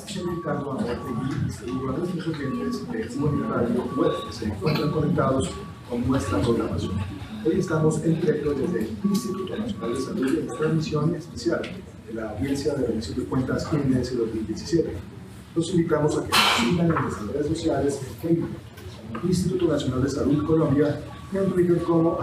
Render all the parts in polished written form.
Soy Ricardo Andrategui y saludo a nuestros oyentes de UN Radio Web que se encuentran conectados con nuestra programación. Hoy estamos en directo desde el Instituto Nacional de Salud en esta emisión especial de la audiencia de rendición de cuentas INS 2017. Los invitamos a que nos sigan en nuestras redes sociales en Facebook, Instituto Nacional de Salud Colombia, y en Twitter como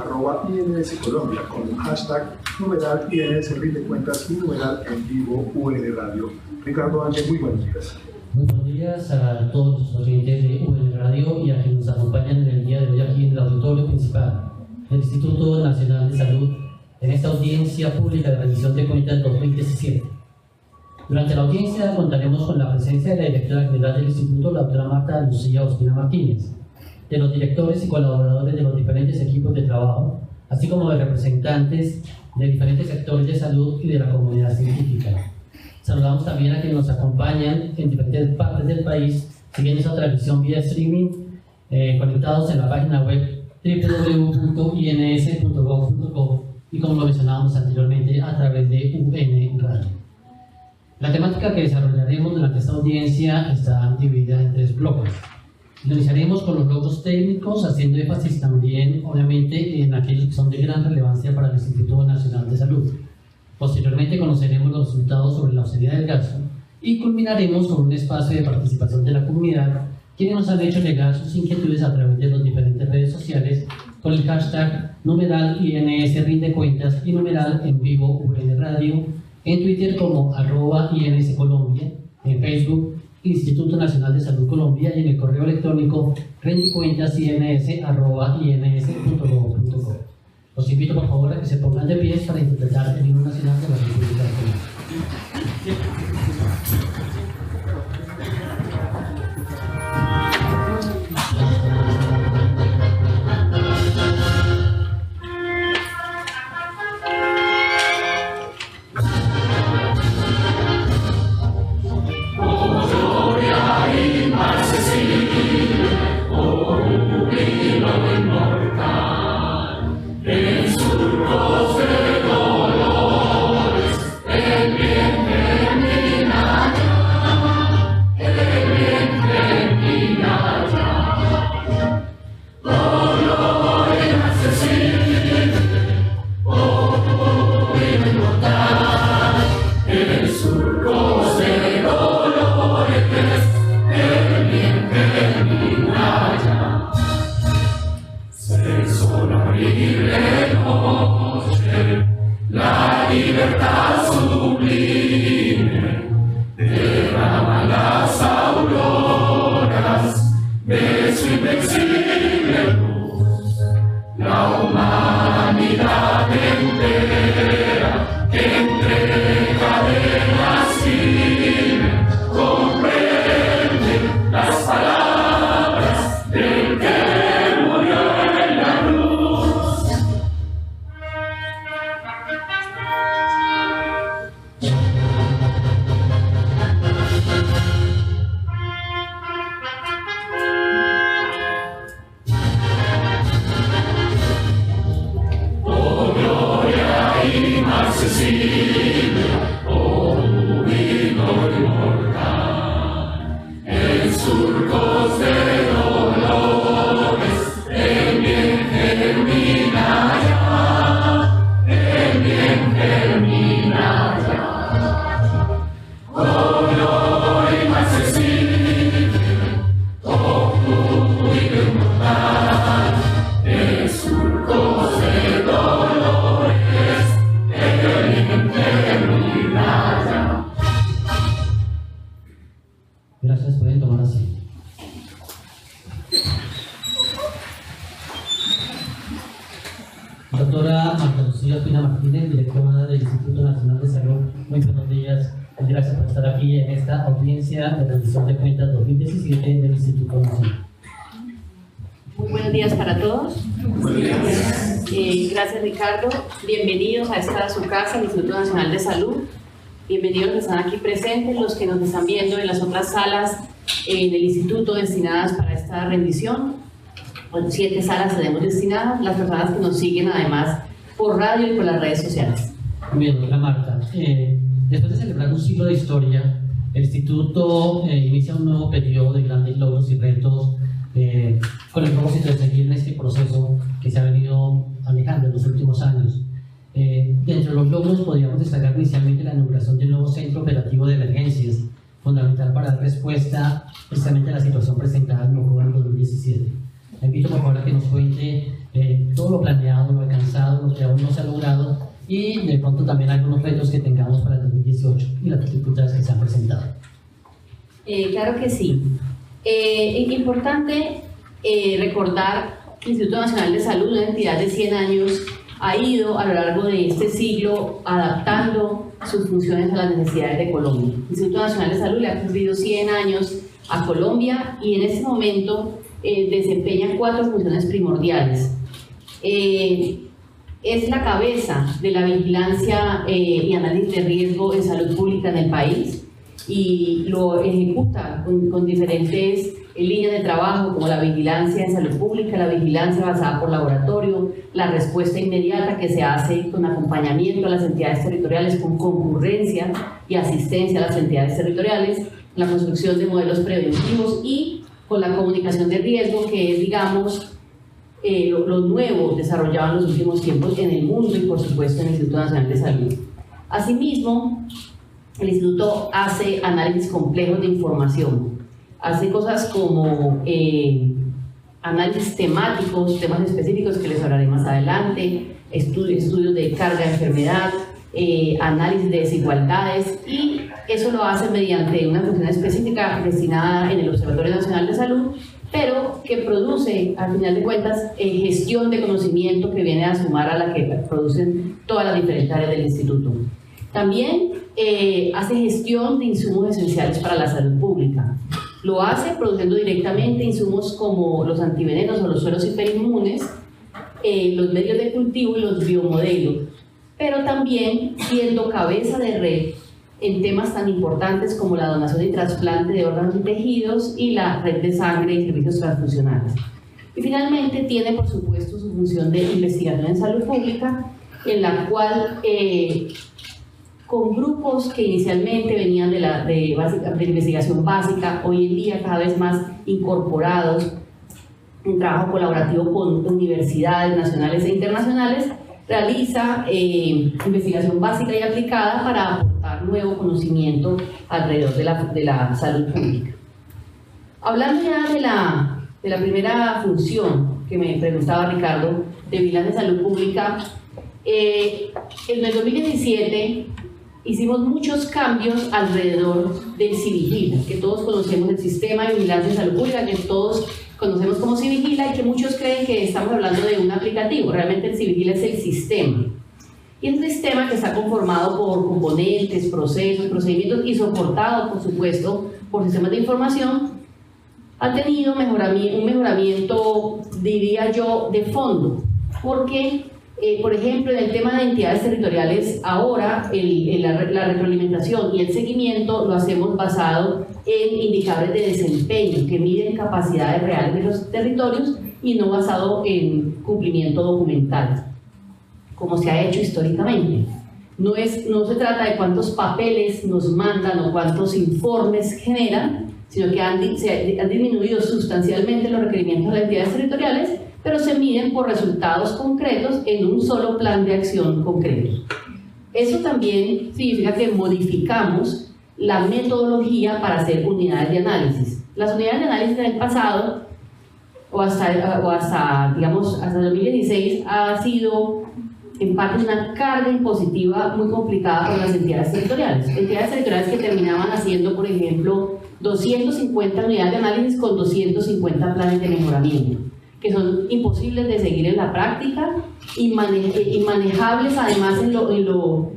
@INS Colombia, con el hashtag numeral INS Rinde Cuentas y numeral en vivo UN Radio. Ricardo Ángel, muy buenos días. Muy buenos días a todos los oyentes de UN Radio y a quienes nos acompañan en el día de hoy aquí en el auditorio principal del Instituto Nacional de Salud en esta audiencia pública de rendición de cuentas 2017. Durante la audiencia contaremos con la presencia de la directora general del Instituto, la doctora Marta Lucía Ospina Martínez, de los directores y colaboradores de los diferentes equipos de trabajo, así como de representantes de diferentes sectores de salud y de la comunidad científica. Saludamos también a quienes nos acompañan en diferentes partes del país, siguiendo esta transmisión vía streaming, conectados en la página web www.ins.gov.co y, como lo mencionábamos anteriormente, a través de UN Radio. La temática que desarrollaremos durante esta audiencia está dividida en 3 bloques. Iniciaremos con los logros técnicos, haciendo énfasis también, obviamente, en aquellos que son de gran relevancia para el Instituto Nacional de Salud. Posteriormente conoceremos los resultados sobre la austeridad del gasto y culminaremos con un espacio de participación de la comunidad, quienes nos han hecho llegar sus inquietudes a través de las diferentes redes sociales con el hashtag numeral INS Rinde Cuentas y numeral en vivo UN Radio, en Twitter como @INS Colombia, en Facebook Instituto Nacional de Salud Colombia y en el correo electrónico rendicuentas.ins@ins.gov.co. Los invito por favor a que se pongan de pies para interpretar el himno nacional de la República de Colombia. Gracias, pueden tomar asiento. Doctora Marta Lucía Ospina Martínez, directora del Instituto Nacional de Salud, muy buenos días. Gracias por estar aquí en esta audiencia de rendición de cuentas 2017 del Instituto Nacional. Muy buenos días para todos. Gracias, Ricardo. Bienvenidos a esta su casa, el Instituto Nacional de Salud. Bienvenidos los que están aquí presentes, los que nos están viendo en las otras salas del instituto destinadas para esta rendición. 7 salas tenemos destinadas, las personas que nos siguen además por radio y por las redes sociales. Muy bien, doctora Marta. Después de celebrar un siglo de historia, el Instituto inicia un nuevo periodo de grandes logros y retos con el propósito de seguir en este proceso que se ha venido manejando en los últimos años. Dentro de los logros podríamos destacar inicialmente la inauguración del nuevo Centro Operativo de Emergencias, fundamental para dar respuesta precisamente a la situación presentada en Mocoa en 2017. Le invito por favor a que nos cuente todo lo planeado, lo alcanzado, lo que aún no se ha logrado y de pronto también algunos retos que tengamos para el 2018 y las dificultades que se han presentado. Claro que sí. Es importante recordar que el Instituto Nacional de Salud, una entidad de 100 años, ha ido a lo largo de este siglo adaptando sus funciones a las necesidades de Colombia. El Instituto Nacional de Salud le ha cumplido 100 años a Colombia y en este momento desempeña 4 funciones primordiales. Es la cabeza de la vigilancia y análisis de riesgo en salud pública en el país y lo ejecuta con diferentes líneas de trabajo como la vigilancia en salud pública, la vigilancia basada por laboratorio, la respuesta inmediata que se hace con acompañamiento a las entidades territoriales, con concurrencia y asistencia a las entidades territoriales, la construcción de modelos preventivos y con la comunicación de riesgo, que es, digamos, lo nuevo desarrollado en los últimos tiempos en el mundo y, por supuesto, en el Instituto Nacional de Salud. Asimismo, el Instituto hace análisis complejos de información, hace cosas como análisis temáticos, temas específicos que les hablaré más adelante, estudios de carga de enfermedad, análisis de desigualdades, y eso lo hace mediante una función específica destinada en el Observatorio Nacional de Salud, pero que produce, al final de cuentas, gestión de conocimiento que viene a sumar a la que producen todas las diferentes áreas del instituto. También hace gestión de insumos esenciales para la salud pública. Lo hace produciendo directamente insumos como los antivenenos o los suelos hiperinmunes, los medios de cultivo y los biomodelos, pero también siendo cabeza de red en temas tan importantes como la donación y trasplante de órganos y tejidos y la red de sangre y servicios transfusionales. Y finalmente tiene, por supuesto, su función de investigación en salud pública, en la cual con grupos que inicialmente venían de investigación básica, hoy en día cada vez más incorporados, un trabajo colaborativo con universidades nacionales e internacionales, realiza investigación básica y aplicada para aportar nuevo conocimiento alrededor de la salud pública. Hablando ya de la primera función que me preguntaba Ricardo, de vigilancia de salud pública, en el 2017 hicimos muchos cambios alrededor del Civigila, que todos conocemos el sistema de vigilancia de salud pública, que todos conocemos como Civigila y que muchos creen que estamos hablando de un aplicativo. Realmente el Civigila es el sistema. Y es un sistema que está conformado por componentes, procesos, procedimientos y soportado, por supuesto, por sistemas de información. Ha tenido un mejoramiento, diría yo, de fondo, porque por ejemplo, en el tema de entidades territoriales, ahora la retroalimentación y el seguimiento lo hacemos basado en indicadores de desempeño que miden capacidades reales de los territorios y no basado en cumplimiento documental, como se ha hecho históricamente. No se trata de cuántos papeles nos mandan o cuántos informes generan, sino que han disminuido sustancialmente los requerimientos de las entidades territoriales, pero se miden por resultados concretos en un solo plan de acción concreto. Eso también significa que modificamos la metodología para hacer unidades de análisis. Las unidades de análisis del pasado, o hasta 2016, ha sido en parte una carga impositiva muy complicada para las entidades territoriales. Entidades territoriales que terminaban haciendo, por ejemplo, 250 unidades de análisis con 250 planes de mejoramiento, que son imposibles de seguir en la práctica y manejables además en lo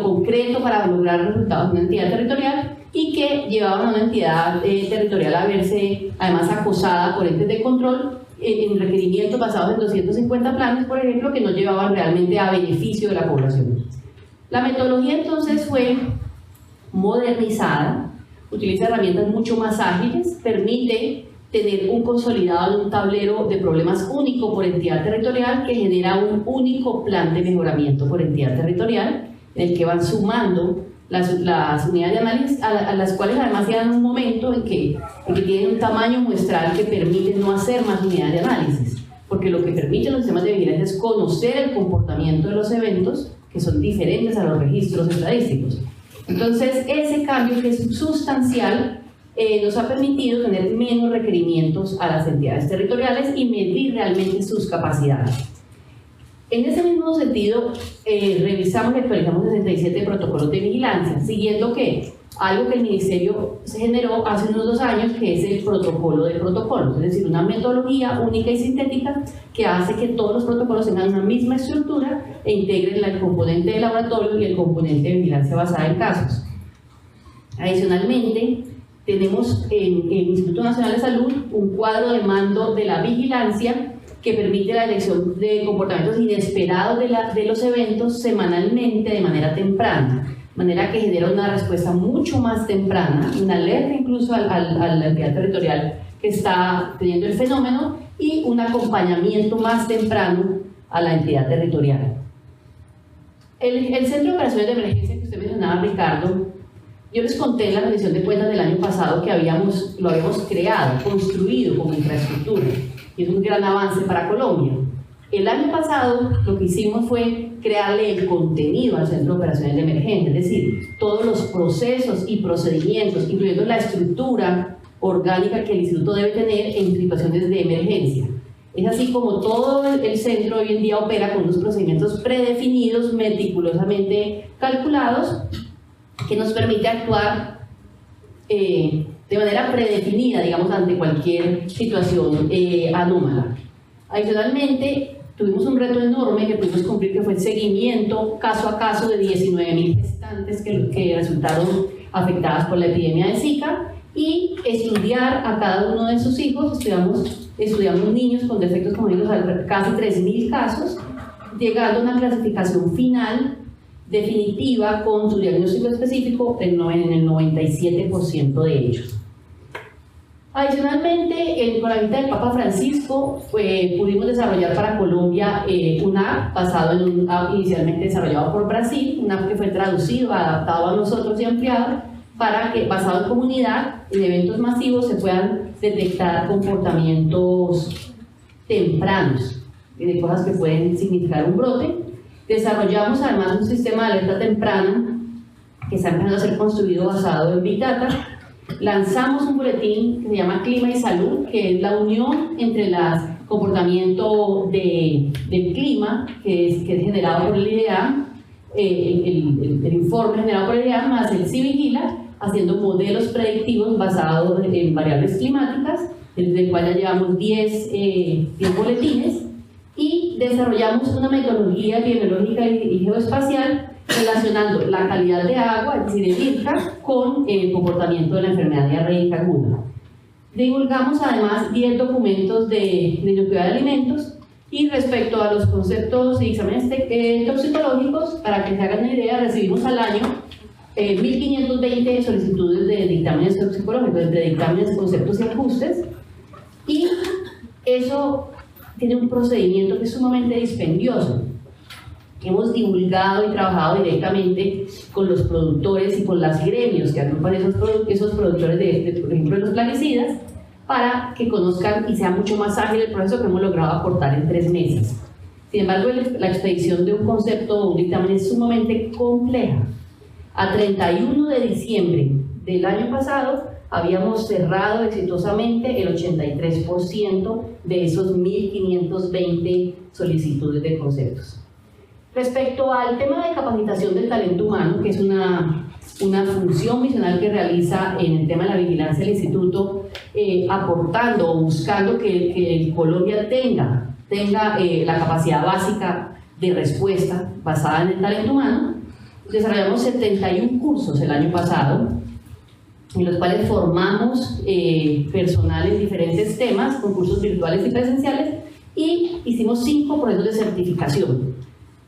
concreto para lograr resultados de una entidad territorial, y que llevaban a una entidad territorial a verse además acosada por entes de control en requerimientos basados en 250 planes, por ejemplo, que no llevaban realmente a beneficio de la población. La metodología entonces fue modernizada, utiliza herramientas mucho más ágiles, permite tener un consolidado en un tablero de problemas único por entidad territorial que genera un único plan de mejoramiento por entidad territorial, en el que van sumando las unidades de análisis, a las cuales además llegan un momento en que tienen un tamaño muestral que permite no hacer más unidades de análisis, porque lo que permiten los sistemas de vigilancia es conocer el comportamiento de los eventos que son diferentes a los registros estadísticos. Entonces, ese cambio, que es sustancial, nos ha permitido tener menos requerimientos a las entidades territoriales y medir realmente sus capacidades. En ese mismo sentido, revisamos y actualizamos 67 protocolos de vigilancia, siguiendo algo que el Ministerio se generó hace unos 2 años, que es el protocolo de protocolos, es decir, una metodología única y sintética que hace que todos los protocolos tengan una misma estructura e integren el componente de laboratorio y el componente de vigilancia basada en casos. Adicionalmente, tenemos en el Instituto Nacional de Salud un cuadro de mando de la vigilancia que permite la detección de comportamientos inesperados de los eventos semanalmente de manera temprana, de manera que genera una respuesta mucho más temprana, una alerta incluso a la entidad territorial que está teniendo el fenómeno y un acompañamiento más temprano a la entidad territorial. El Centro de Operaciones de Emergencia que usted mencionaba, Ricardo, yo les conté en la rendición de cuentas del año pasado que lo habíamos creado, construido como infraestructura, y es un gran avance para Colombia. El año pasado lo que hicimos fue crearle el contenido al Centro de Operaciones de Emergencia, es decir, todos los procesos y procedimientos, incluyendo la estructura orgánica que el instituto debe tener en situaciones de emergencia. Es así como todo el centro hoy en día opera con unos procedimientos predefinidos, meticulosamente calculados, que nos permite actuar de manera predefinida, digamos, ante cualquier situación anómala. Adicionalmente, tuvimos un reto enorme que pudimos cumplir, que fue el seguimiento caso a caso de 19.000 gestantes que resultaron afectadas por la epidemia de Zika, y estudiar a cada uno de sus hijos. Estudiamos niños con defectos congénitos, casi 3.000 casos, llegando a una clasificación final definitiva con su diagnóstico específico en el 97% de ellos. Adicionalmente, con la visita del Papa Francisco, pudimos desarrollar para Colombia un app basado en un app inicialmente desarrollado por Brasil, un app que fue traducido, adaptado a nosotros y ampliado, para que, basado en comunidad, en eventos masivos, se puedan detectar comportamientos tempranos de cosas que pueden significar un brote. Desarrollamos además un sistema de alerta temprana que está empezando a ser construido basado en Big Data. Lanzamos un boletín que se llama Clima y Salud, que es la unión entre el comportamiento del clima, que es generado por el IDEAM, el informe generado por el IDEAM, más el CIVIGILA, haciendo modelos predictivos basados en variables climáticas, desde el cual ya llevamos 10 boletines, y desarrollamos una metodología epidemiológica y geoespacial relacionando la calidad de agua, es decir, el IRCA, con el comportamiento de la enfermedad diarreica aguda. Divulgamos además 10 documentos de inocuidad de alimentos, y respecto a los conceptos y exámenes toxicológicos, para que se hagan una idea, recibimos al año 1.520 solicitudes de dictámenes toxicológicos, de dictámenes, conceptos y ajustes, y eso tiene un procedimiento que es sumamente dispendioso. Hemos divulgado y trabajado directamente con los productores y con las gremios que agrupan esos productores por ejemplo, de los plaguicidas, para que conozcan y sea mucho más ágil el proceso, que hemos logrado aportar en 3 meses. Sin embargo, la expedición de un concepto o un dictamen es sumamente compleja. A 31 de diciembre del año pasado, habíamos cerrado exitosamente el 83% de esos 1.520 solicitudes de conceptos. Respecto al tema de capacitación del talento humano, que es una función misional que realiza en el tema de la vigilancia del instituto, aportando o buscando que Colombia tenga la capacidad básica de respuesta basada en el talento humano, desarrollamos 71 cursos el año pasado, en los cuales formamos personal en diferentes temas, con cursos virtuales y presenciales, y hicimos 5 procesos de certificación.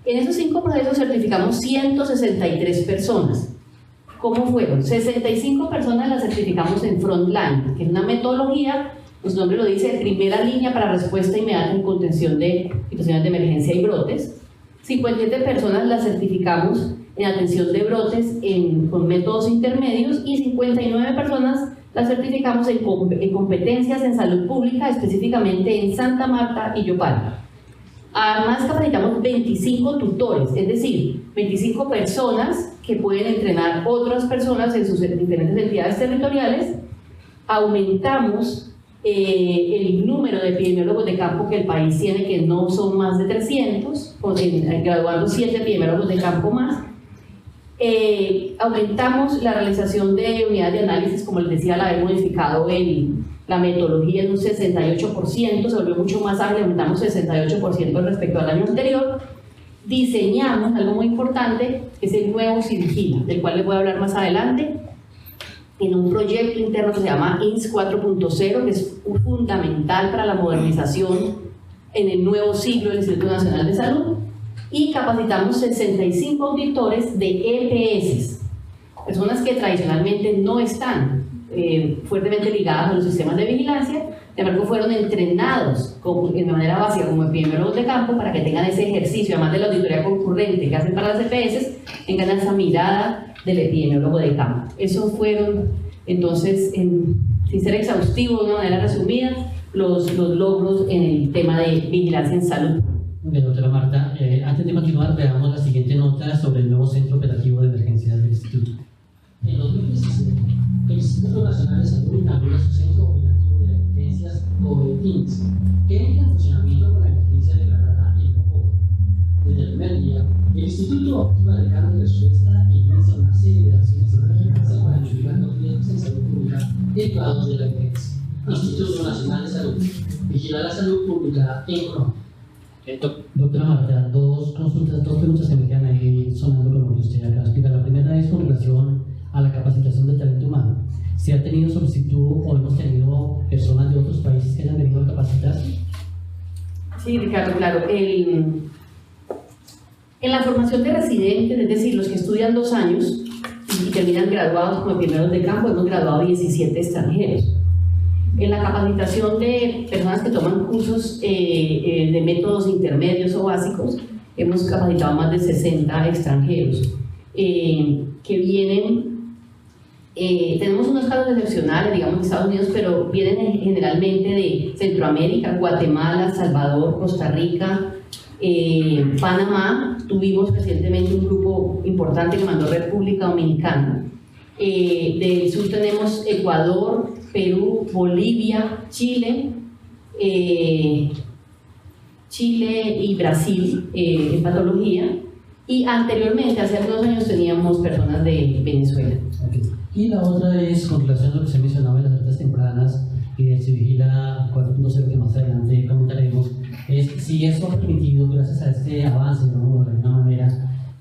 En esos 5 procesos certificamos 163 personas. ¿Cómo fueron? 65 personas las certificamos en Frontline, que es una metodología, pues su nombre lo dice, primera línea para respuesta inmediata en contención de situaciones de emergencia y brotes. 57 personas las certificamos en atención de brotes con métodos intermedios y 59 personas las certificamos en competencias en salud pública, específicamente en Santa Marta y Yopal. Además capacitamos 25 tutores, es decir, 25 personas que pueden entrenar otras personas en sus diferentes entidades territoriales. Aumentamos el número de epidemiólogos de campo que el país tiene, que no son más de 300, graduando 7 epidemiólogos de campo más. Aumentamos la realización de unidades de análisis, como les decía, la hemos modificado la metodología en un 68%, se volvió mucho más ágil, aumentamos 68% respecto al año anterior. Diseñamos algo muy importante, que es el nuevo CIVIGILA, del cual les voy a hablar más adelante, en un proyecto interno que se llama INS 4.0, que es fundamental para la modernización en el nuevo siglo del Instituto Nacional de Salud, y capacitamos 65 auditores de EPS, personas que tradicionalmente no están fuertemente ligadas a los sistemas de vigilancia, de embargo fueron entrenados de manera básica como epidemiólogos de campo para que tengan ese ejercicio, además de la auditoría concurrente que hacen para las EPS, tengan esa mirada del epidemiólogo de campo. Esos fueron, entonces, sin ser exhaustivo, de una manera resumida, los logros en el tema de vigilancia en salud. Muy bien, doctora Marta. Antes de continuar, veamos la siguiente nota sobre el nuevo Centro Operativo de Emergencias del Instituto. En 2017, el Instituto Nacional de Salud inaugura su Centro Operativo de Emergencias, o INS, que entra en funcionamiento con la emergencia declarada en Mocoa. Desde el primer día, el Instituto activa el plan de respuesta e inicia una serie de acciones de vigilancia para mitigar los riesgos en salud pública derivados de la emergencia. Instituto Nacional de Salud vigila la salud pública en Colombia. Doctora Marta, dos preguntas que me quedan ahí sonando con lo que usted acaba de explicar. La primera es con relación a la capacitación del talento humano. ¿Se ha tenido solicitud o hemos tenido personas de otros países que hayan venido a capacitarse? Sí, Ricardo, claro. En la formación de residentes, es decir, los que estudian 2 años y terminan graduados como epidemiólogos de campo, hemos graduado 17 extranjeros. En la capacitación de personas que toman cursos de métodos intermedios o básicos, hemos capacitado más de 60 extranjeros que vienen. Tenemos unos casos excepcionales, digamos, de Estados Unidos, pero vienen generalmente de Centroamérica, Guatemala, Salvador, Costa Rica, Panamá. Tuvimos recientemente un grupo importante que mandó República Dominicana. Del sur tenemos Ecuador, Perú, Bolivia, Chile y Brasil en patología, y anteriormente, hace algunos años, teníamos personas de Venezuela. Okay. Y la otra es con relación a lo que se mencionaba en las alertas tempranas y del CIVIGILA 4.0, que más adelante comentaremos, es si eso ha permitido, gracias a este avance, ¿no?, de alguna manera,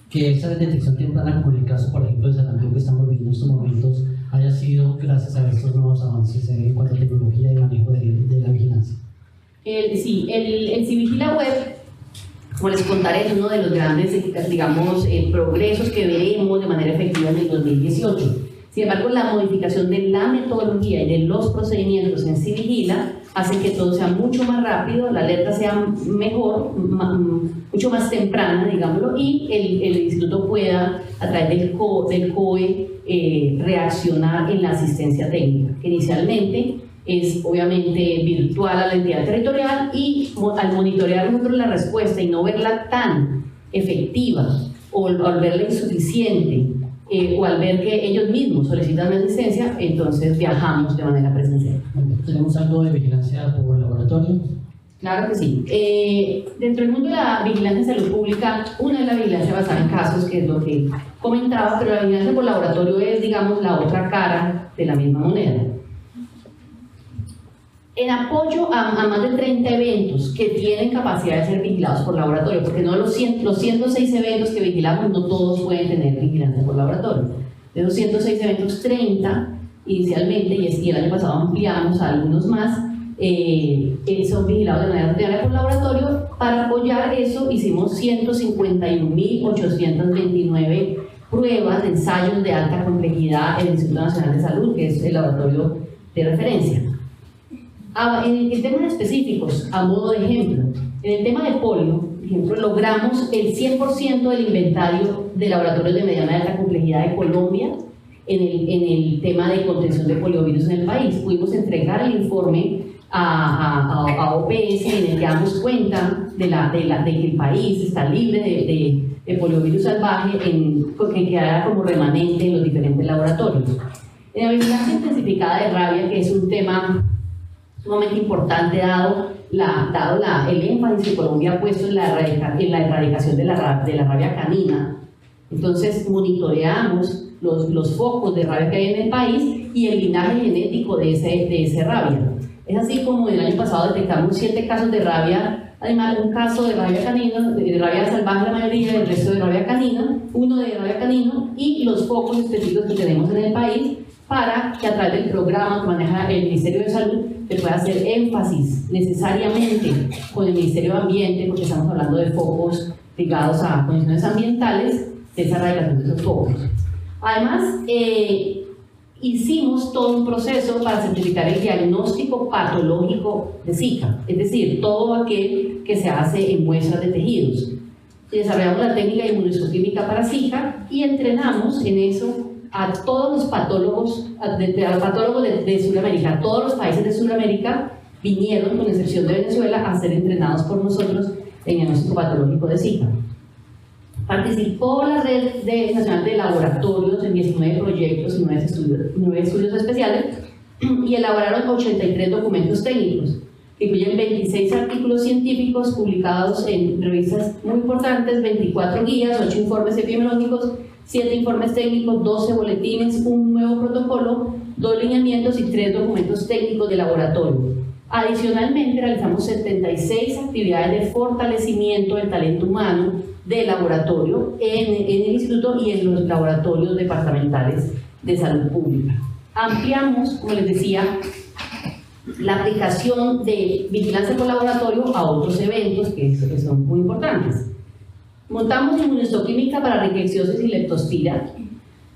que esa detección temprana, como en el caso, por ejemplo, de San Andrés que estamos viviendo en estos momentos, haya sido gracias a estos nuevos avances en cuanto a tecnología y manejo de la vigilancia. Sí, el CIVIGILA Web, como les contaré, es uno de los grandes, digamos, progresos que veremos de manera efectiva en el 2018. Sin embargo, la modificación de la metodología y de los procedimientos en CIVIGILA hace que todo sea mucho más rápido, la alerta sea mejor, mucho más temprana, digámoslo, y el instituto pueda, a través del COE, reaccionar en la asistencia técnica, que inicialmente es obviamente virtual a la entidad territorial, y al monitorear nosotros la respuesta y no verla tan efectiva, o al verla insuficiente, o al ver que ellos mismos solicitan la asistencia, entonces viajamos de manera presencial. ¿Tenemos algo de vigilancia por laboratorio? Claro que sí. Dentro del mundo de la vigilancia en salud pública, una es la vigilancia basada en casos, que es lo que comentaba, pero la vigilancia por laboratorio es, digamos, la otra cara de la misma moneda. En apoyo a más de 30 eventos que tienen capacidad de ser vigilados por laboratorio, porque no los 106 eventos que vigilamos, no todos pueden tener vigilancia por laboratorio. De los 106 eventos, 30 inicialmente, y el año pasado ampliamos a algunos más, son vigilados de manera ordinaria por laboratorio. Para apoyar eso hicimos 151.829 pruebas de ensayos de alta complejidad en el Instituto Nacional de Salud, que es el laboratorio de referencia. En temas específicos, a modo de ejemplo, en el tema de polio, ejemplo, logramos el 100% del inventario de laboratorios de mediana y alta complejidad de Colombia en el tema de contención de poliovirus en el país. Pudimos entregar el informe a OPS en el que damos cuenta de que el país está libre de poliovirus salvaje que quedará como remanente en los diferentes laboratorios. En la vigilancia intensificada de rabia, que es un tema sumamente importante dado el énfasis que Colombia ha puesto en la erradicación de la rabia canina. Entonces monitoreamos los focos de rabia que hay en el país y el linaje genético de ese rabia. Es así como el año pasado detectamos 7 casos de rabia, además un caso de rabia canina, de rabia salvaje la mayoría, el resto de rabia canina, uno de rabia canino, y los focos específicos que tenemos en el país para que a través del programa que maneja el Ministerio de Salud se pueda hacer énfasis necesariamente con el Ministerio de Ambiente, porque estamos hablando de focos ligados a condiciones ambientales, de esa erradicación de esos focos. Además, hicimos todo un proceso para simplificar el diagnóstico patológico de Zika, es decir, todo aquel que se hace en muestras de tejidos. Desarrollamos la técnica de inmunohistoquímica para Zika y entrenamos en eso a todos los patólogos, de Sudamérica. Todos los países de Sudamérica vinieron, con excepción de Venezuela, a ser entrenados por nosotros en el diagnóstico patológico de Zika. Participó la Red Nacional de Laboratorios en 19 proyectos y 9 estudios especiales y elaboraron 83 documentos técnicos, que incluyen 26 artículos científicos publicados en revistas muy importantes, 24 guías, 8 informes epidemiológicos, 7 informes técnicos, 12 boletines, un nuevo protocolo, 2 lineamientos y 3 documentos técnicos de laboratorio. Adicionalmente, realizamos 76 actividades de fortalecimiento del talento humano de laboratorio en el instituto y en los laboratorios departamentales de salud pública. Ampliamos, como les decía, la aplicación de vigilancia por laboratorio a otros eventos que son muy importantes. Montamos inmunohistoquímica para rickettsiosis y leptospira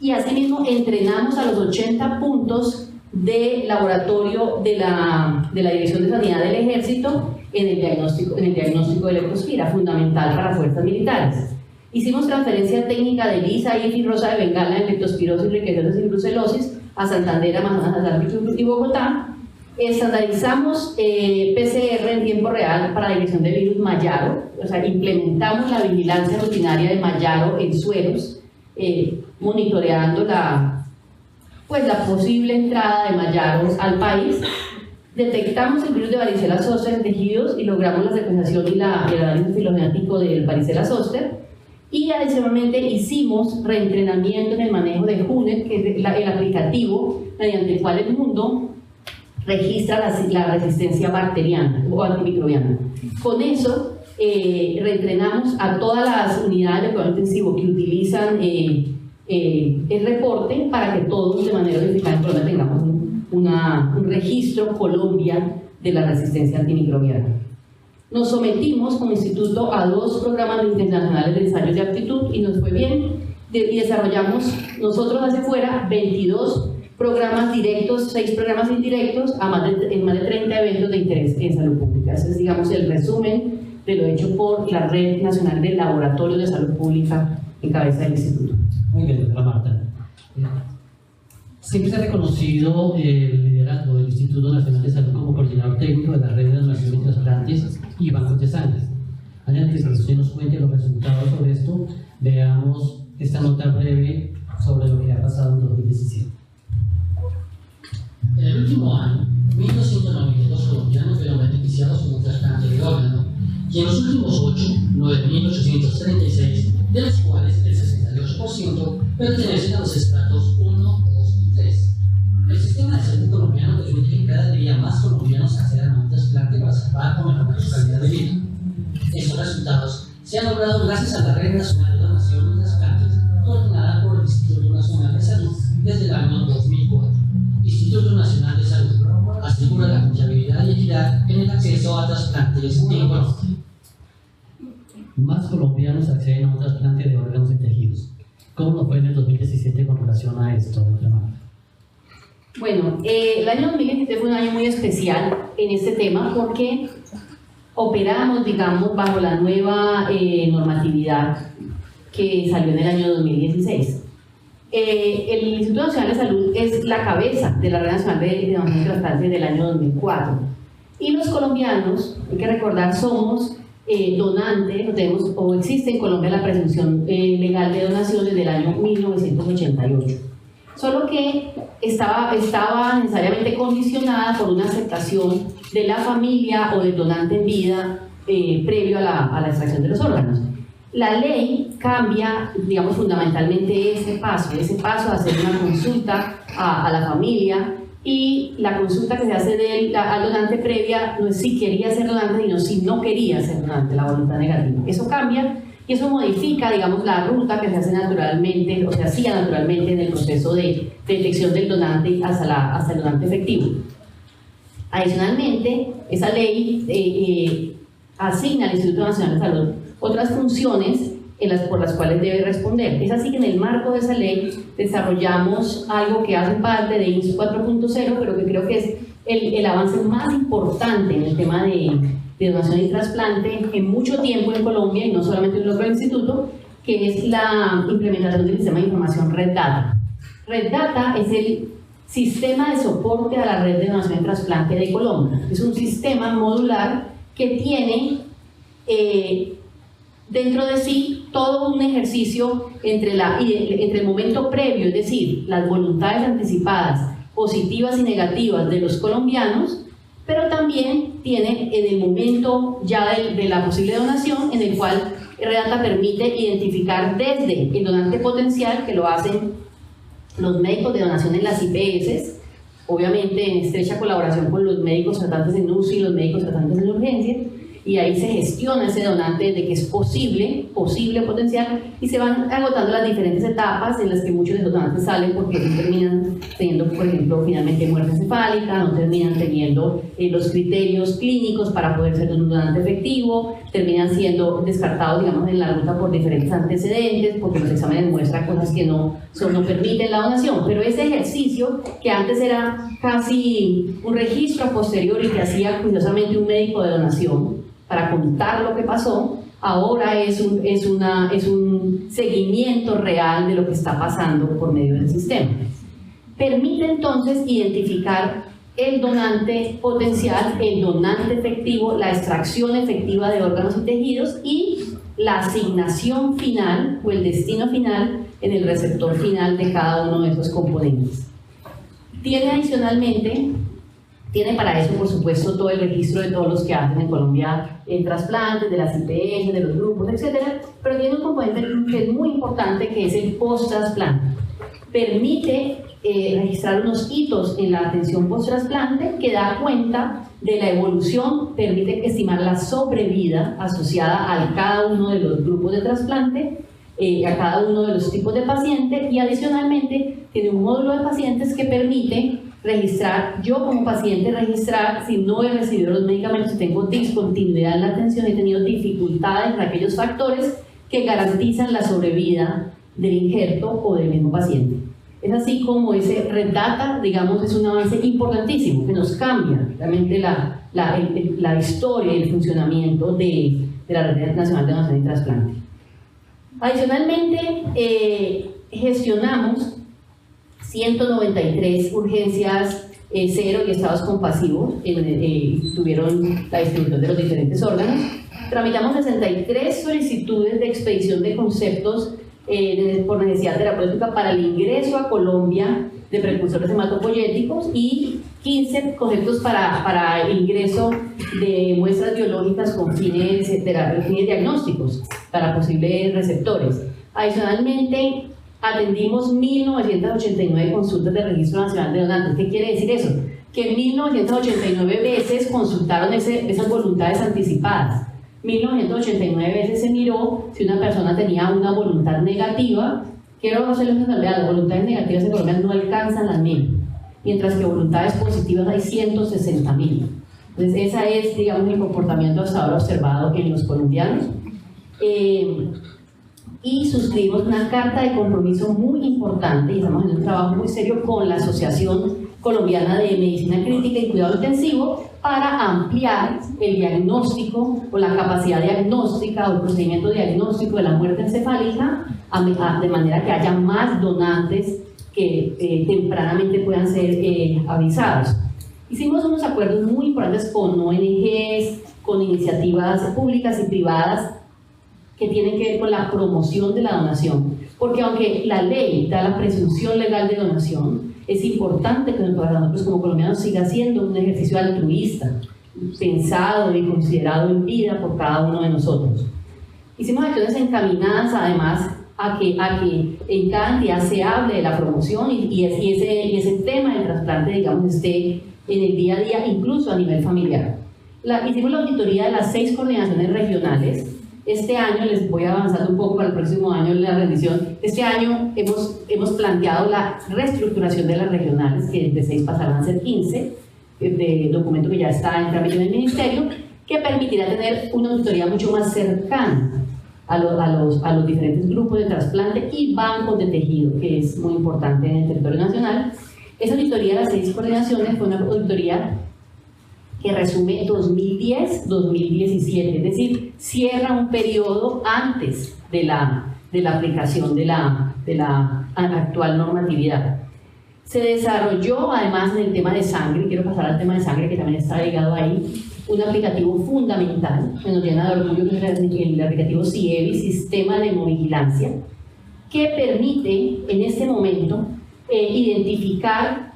y asimismo entrenamos a los 80 puntos de laboratorio de la Dirección de Sanidad del Ejército en el diagnóstico de leptospira, fundamental para fuerzas militares. Hicimos transferencia técnica de Lisa, IFI, Rosa de Bengala en leptospirosis, rickettsiosis y brucelosis a Santander, Amazonas y Bogotá. Estandarizamos PCR en tiempo real para la detección de virus Mayaro, o sea, implementamos la vigilancia rutinaria de Mayaro en suelos, monitoreando la posible entrada de Mayaro al país. Detectamos el virus de varicela zoster en tejidos y logramos la secuenciación y el análisis filogenético del varicela zoster. Y adicionalmente hicimos reentrenamiento en el manejo de HUNET, que es el aplicativo mediante el cual el mundo registra la resistencia bacteriana o antimicrobiana. Con eso reentrenamos a todas las unidades de cuidado intensivo que utilizan el reporte para que todos de manera unificada en Colombia tengamos un registro Colombia de la resistencia antimicrobiana. Nos sometimos como instituto a 2 programas internacionales de ensayos de aptitud y nos fue bien, y desarrollamos nosotros hacia afuera 22 programas directos, 6 programas indirectos en más de 30 eventos de interés en salud pública. Ese es, digamos, el resumen de lo hecho por la Red Nacional de Laboratorios de Salud Pública en cabeza del instituto. Muy bien, doctora Marta. Siempre se ha reconocido el liderazgo del Instituto Nacional de Salud como coordinador técnico de la red de donación de trasplantes y bancos de sangre. Antes de que usted nos cuente los resultados sobre esto, veamos esta nota breve sobre lo que ha pasado en 2017. En el último año, 1.292 colombianos fueron beneficiados con un trasplante de órgano, y en los últimos 8, 9.836, de los cuales el 68% pertenecen a los estratos 1, 2 y 3. El sistema de salud colombiano permite que cada día más colombianos accedan a un trasplante para salvar o mejorar su calidad de vida. Estos resultados se han logrado gracias a la Red Nacional de Donación de Trasplantes, coordinada por el Instituto Nacional de Salud desde el año 2004. Instituto Nacional de Salud asegura la confiabilidad y equidad en el acceso a trasplantes en Colombia. Más colombianos acceden a un trasplante de órganos y tejidos. ¿Cómo nos fue en el 2017 con relación a esto, doctora Marta? Bueno, el año 2017 fue un año muy especial en este tema porque operamos, digamos, bajo la nueva normatividad que salió en el año 2016. El Instituto Nacional de Salud es la cabeza de la Red Nacional de Donación y Trasplante del año 2004. Y los colombianos, hay que recordar, somos donantes, o existe en Colombia la presunción legal de donación desde el año 1988. Solo que estaba necesariamente condicionada por una aceptación de la familia o del donante en vida previo a la extracción de los órganos. La ley cambia, digamos, fundamentalmente ese paso de hacer una consulta a la familia, y la consulta que se hace al donante previa no es si quería ser donante, sino si no quería ser donante, la voluntad negativa. Eso cambia y eso modifica, digamos, la ruta que se hace naturalmente, o se hacía naturalmente en el proceso de detección del donante hasta el donante efectivo. Adicionalmente, esa ley asigna al Instituto Nacional de Salud otras funciones por las cuales debe responder. Es así que en el marco de esa ley desarrollamos algo que hace parte de INS 4.0, pero que creo que es el avance más importante en el tema de donación y trasplante en mucho tiempo en Colombia, y no solamente en el instituto, que es la implementación del sistema de información Red Data. Red Data es el sistema de soporte a la red de donación y trasplante de Colombia. Es un sistema modular que tiene dentro de sí todo un ejercicio entre el momento previo, es decir, las voluntades anticipadas, positivas y negativas de los colombianos, pero también tiene en el momento ya de la posible donación, en el cual Redata permite identificar desde el donante potencial, que lo hacen los médicos de donación en las IPS, obviamente en estrecha colaboración con los médicos tratantes en UCI y los médicos tratantes en urgencia, y ahí se gestiona ese donante de que es posible potencial, y se van agotando las diferentes etapas en las que muchos de los donantes salen porque no terminan teniendo, por ejemplo, finalmente muerte encefálica, no terminan teniendo los criterios clínicos para poder ser un donante efectivo, terminan siendo descartados, digamos, en la ruta por diferentes antecedentes, porque los exámenes muestran cosas que no permiten la donación. Pero ese ejercicio, que antes era casi un registro posterior y que hacía curiosamente un médico de donación para contar lo que pasó, ahora es un seguimiento real de lo que está pasando por medio del sistema. Permite entonces identificar el donante potencial, el donante efectivo, la extracción efectiva de órganos y tejidos y la asignación final o el destino final en el receptor final de cada uno de esos componentes. Tiene para eso, por supuesto, todo el registro de todos los que hacen en Colombia en trasplantes, de las IPS, de los grupos, etc. Pero tiene un componente que es muy importante, que es el post-trasplante. Permite registrar unos hitos en la atención post-trasplante que da cuenta de la evolución, permite estimar la sobrevida asociada a cada uno de los grupos de trasplante, a cada uno de los tipos de pacientes, y adicionalmente tiene un módulo de pacientes que permite registrar, yo como paciente registrar si no he recibido los medicamentos, si tengo discontinuidad en la atención, he tenido dificultades en aquellos factores que garantizan la sobrevida del injerto o del mismo paciente. Es así como ese Red Data, digamos, es un avance importantísimo que nos cambia realmente la historia y el funcionamiento de la Red Nacional de Donación y Trasplante. Adicionalmente, gestionamos 193 urgencias cero y estados compasivos, tuvieron la distribución de los diferentes órganos. Tramitamos 63 solicitudes de expedición de conceptos por necesidad terapéutica para el ingreso a Colombia de precursores hematopoyéticos y 15 conceptos para el ingreso de muestras biológicas con fines diagnósticos para posibles receptores. Adicionalmente, atendimos 1.989 consultas de Registro Nacional de Donantes. ¿Qué quiere decir eso? Que 1.989 veces consultaron esas voluntades anticipadas. 1.989 veces se miró si una persona tenía una voluntad negativa. Quiero hacerles una salvedad, las voluntades negativas en Colombia no alcanzan las 1.000, mientras que voluntades positivas hay 160.000. Entonces, ese es, digamos, el comportamiento hasta ahora observado en los colombianos. Y suscribimos una carta de compromiso muy importante y estamos en un trabajo muy serio con la Asociación Colombiana de Medicina Crítica y Cuidado Intensivo para ampliar el diagnóstico o la capacidad diagnóstica o el procedimiento diagnóstico de la muerte encefálica de manera que haya más donantes que tempranamente puedan ser avisados. Hicimos unos acuerdos muy importantes con ONGs, con iniciativas públicas y privadas que tienen que ver con la promoción de la donación, porque aunque la ley da la presunción legal de donación, es importante que nosotros como colombianos siga siendo un ejercicio altruista, pensado y considerado en vida por cada uno de nosotros. Hicimos acciones encaminadas además a que en cada entidad se hable de la promoción y ese tema del trasplante, digamos, esté en el día a día, incluso a nivel familiar. Hicimos la auditoría de las 6 coordinaciones regionales. Este año, les voy avanzando un poco para el próximo año la rendición, este año hemos planteado la reestructuración de las regionales, que de 6 pasarán a ser 15, de documento que ya está en trámite en el Ministerio, que permitirá tener una auditoría mucho más cercana a los diferentes grupos de trasplante y bancos de tejido, que es muy importante en el territorio nacional. Esa auditoría de las 6 coordinaciones fue una auditoría que resume 2010-2017, es decir, cierra un periodo antes de la aplicación de la actual normatividad. Se desarrolló además en el tema de sangre, quiero pasar al tema de sangre que también está ligado ahí, un aplicativo fundamental, que nos llena de orgullo, que es el aplicativo CIEVI, Sistema de Hemovigilancia, que permite en este momento identificar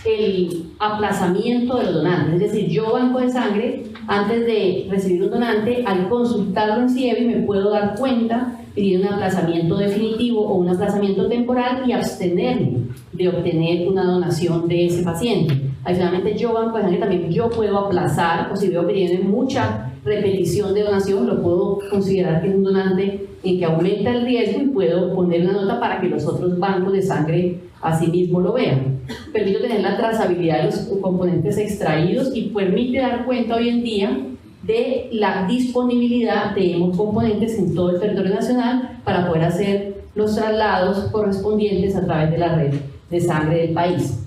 el aplazamiento de los donantes, es decir, yo banco de sangre, antes de recibir un donante, al consultarlo en CIEVI me puedo dar cuenta, pedir un aplazamiento definitivo o un aplazamiento temporal y abstenerme de obtener una donación de ese paciente. Adicionalmente, yo banco de sangre también yo puedo aplazar, o si veo que tiene mucha repetición de donación, lo puedo considerar que es un donante en que aumenta el riesgo y puedo poner una nota para que los otros bancos de sangre asimismo lo vean. Permite tener la trazabilidad de los componentes extraídos y permite dar cuenta hoy en día de la disponibilidad de hemocomponentes en todo el territorio nacional para poder hacer los traslados correspondientes a través de la red de sangre del país.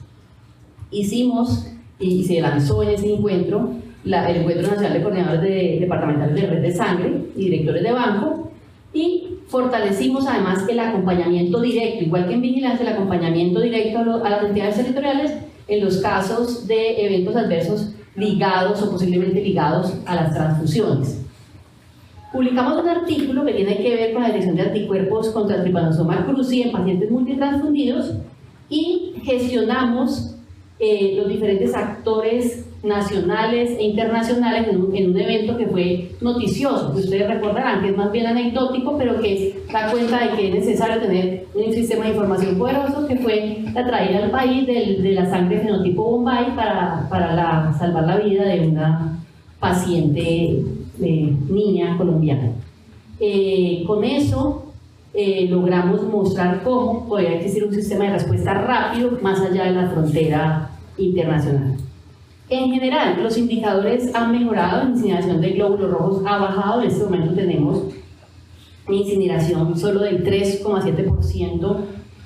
Hicimos y se lanzó en ese encuentro el Encuentro Nacional de Coordinadores Departamentales de Red de Sangre y Directores de Banco, y fortalecimos además el acompañamiento directo, igual que en vigilancia, el acompañamiento directo a las entidades territoriales en los casos de eventos adversos ligados o posiblemente ligados a las transfusiones. Publicamos un artículo que tiene que ver con la detección de anticuerpos contra el trypanosoma cruzi en pacientes multitransfundidos y gestionamos los diferentes actores nacionales e internacionales en un evento que fue noticioso, que ustedes recordarán que es más bien anecdótico, pero que da cuenta de que es necesario tener un sistema de información poderoso, que fue la traída al país de la sangre fenotipo Bombay para salvar la vida de una paciente niña colombiana. Con eso logramos mostrar cómo podría existir un sistema de respuesta rápido más allá de la frontera internacional. En general, los indicadores han mejorado, la incineración de glóbulos rojos ha bajado, en este momento tenemos una incineración solo del 3,7%.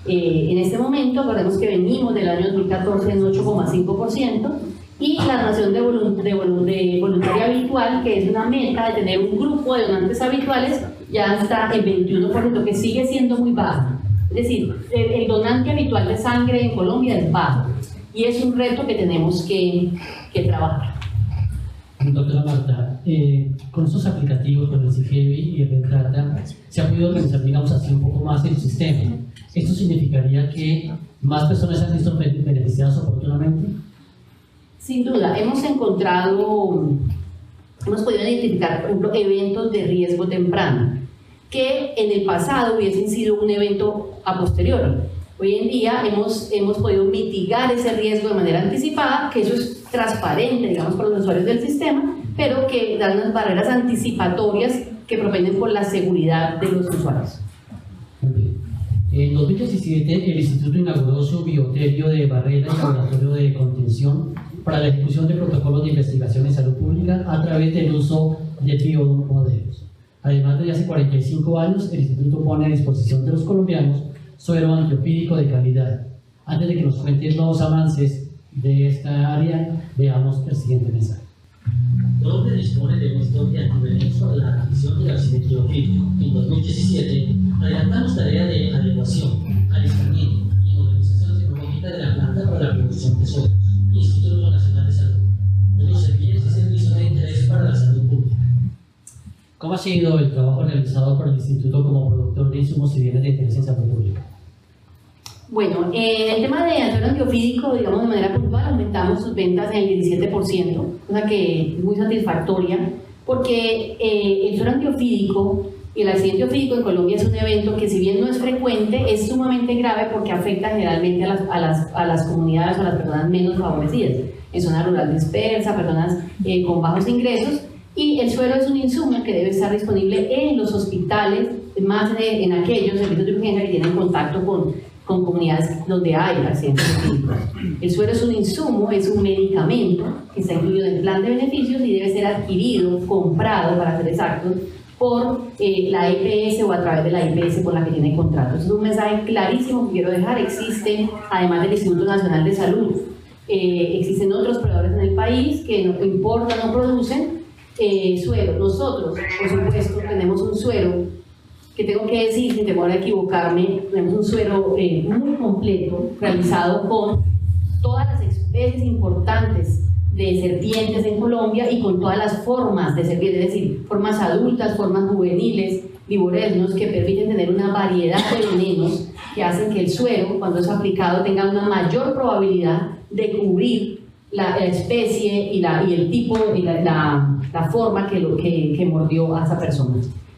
En este momento, recordemos que venimos del año 2014 en 8,5%, y la donación de voluntaria habitual, que es una meta de tener un grupo de donantes habituales, ya está en 21%, que sigue siendo muy baja. Es decir, el donante habitual de sangre en Colombia es bajo, y es un reto que tenemos que trabajar. Doctora Marta, con estos aplicativos, con el CIEVI y el Retrata, se ha podido organizar, digamos así, un poco más el sistema. ¿Esto significaría que más personas han visto beneficiadas oportunamente? Sin duda, hemos podido identificar, por ejemplo, eventos de riesgo temprano, que en el pasado hubiesen sido un evento a posteriori. Hoy en día hemos podido mitigar ese riesgo de manera anticipada, que eso es transparente, digamos, para los usuarios del sistema, pero que dan unas barreras anticipatorias que propenden por la seguridad de los usuarios. Muy bien. En 2017, el Instituto inauguró su bioterio de barrera y laboratorio de contención para la ejecución de protocolos de investigación en salud pública a través del uso de biomodelos. Además, desde hace 45 años, el Instituto pone a disposición de los colombianos suero angiopídico de calidad. Antes de que nos cuentes los avances de esta área, veamos el siguiente mensaje. Colombia dispone de un stock de antivenenos para la adquisición del accidente ofídico. En 2017 adelantamos tarea de adecuación, alistamiento y modernización tecnológica de la planta para la producción de suelos, Instituto Nacional de Salud, de los servicios y servicios de interés para la salud pública. ¿Cómo ha sido el trabajo realizado por el Instituto como productor de insumos y bienes de interés en salud pública? Bueno, en el tema de suero antiofídico, digamos de manera puntual, aumentamos sus ventas en el 17%, cosa que es muy satisfactoria, porque el suero antiofídico y el accidente ofídico en Colombia es un evento que, si bien no es frecuente, es sumamente grave porque afecta generalmente a las comunidades o a las personas menos favorecidas, en zona rural dispersa, personas con bajos ingresos, y el suero es un insumo que debe estar disponible en los hospitales, más en aquellos servicios de urgencia que tienen contacto con comunidades donde hay accidentes ofídicos. El suero es un insumo, es un medicamento que está incluido en el plan de beneficios y debe ser adquirido, comprado, para ser exactos, por la EPS o a través de la EPS con la que tiene contrato. Es un mensaje clarísimo que quiero dejar. Existe, además del Instituto Nacional de Salud, existen otros proveedores en el país que no importan, no producen suero. Nosotros, por supuesto, tenemos un suero que, tengo que decir, sin temor a equivocarme, tenemos un suero muy completo, realizado con todas las especies importantes de serpientes en Colombia y con todas las formas de serpientes, es decir, formas adultas, formas juveniles, vivoresnos, que permiten tener una variedad de venenos que hacen que el suero, cuando es aplicado, tenga una mayor probabilidad de cubrir la especie y el tipo y la forma que mordió a esa persona.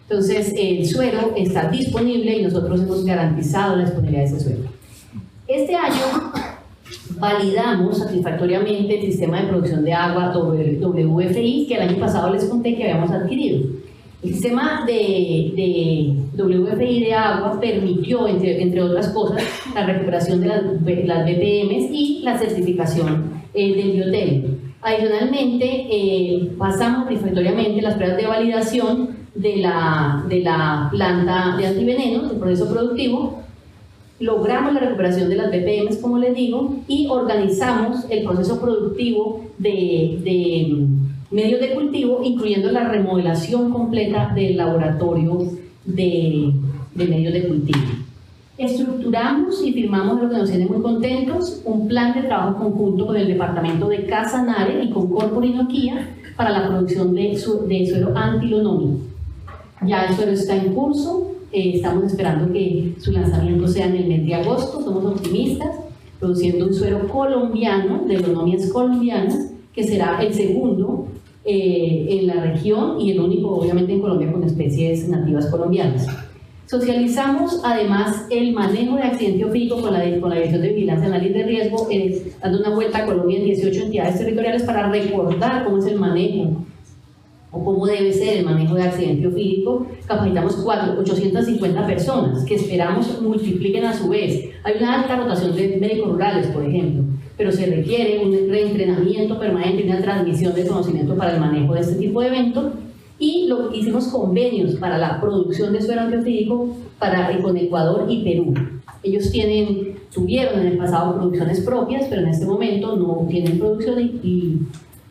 Entonces, el suero está disponible y nosotros hemos garantizado la disponibilidad de ese suero. Este año validamos satisfactoriamente el sistema de producción de agua WFI, que el año pasado les conté que habíamos adquirido. El sistema de WFI de agua permitió, entre otras cosas, la recuperación de las BPMs y la certificación del biotel. Adicionalmente, pasamos satisfactoriamente las pruebas de validación de la planta de antivenenos, del proceso productivo. Logramos la recuperación de las BPMs, como les digo, y organizamos el proceso productivo de medios de cultivo, incluyendo la remodelación completa del laboratorio de medios de cultivo. Estructuramos y firmamos, lo que nos tiene muy contentos, un plan de trabajo conjunto con el departamento de Casanare y con Corporinoquía para la producción de suero antilonómico. Ya el suero está en curso. Estamos esperando que su lanzamiento sea en el mes de agosto. Somos optimistas, produciendo un suero colombiano, de lonomias colombianas, que será el segundo en la región y el único, obviamente, en Colombia con especies nativas colombianas. Socializamos además el manejo de accidente ofídico con la Dirección de Vigilancia, Análisis de Riesgo, dando una vuelta a Colombia en 18 entidades territoriales para recordar cómo es el manejo o cómo debe ser el manejo de accidente ofídico. Capacitamos 850 personas que esperamos multipliquen a su vez. Hay una alta rotación de médicos rurales, por ejemplo, pero se requiere un reentrenamiento permanente y una transmisión de conocimiento para el manejo de este tipo de eventos. Y hicimos convenios para la producción de suero antiofídico con Ecuador y Perú. Ellos tuvieron en el pasado producciones propias, pero en este momento no tienen producción y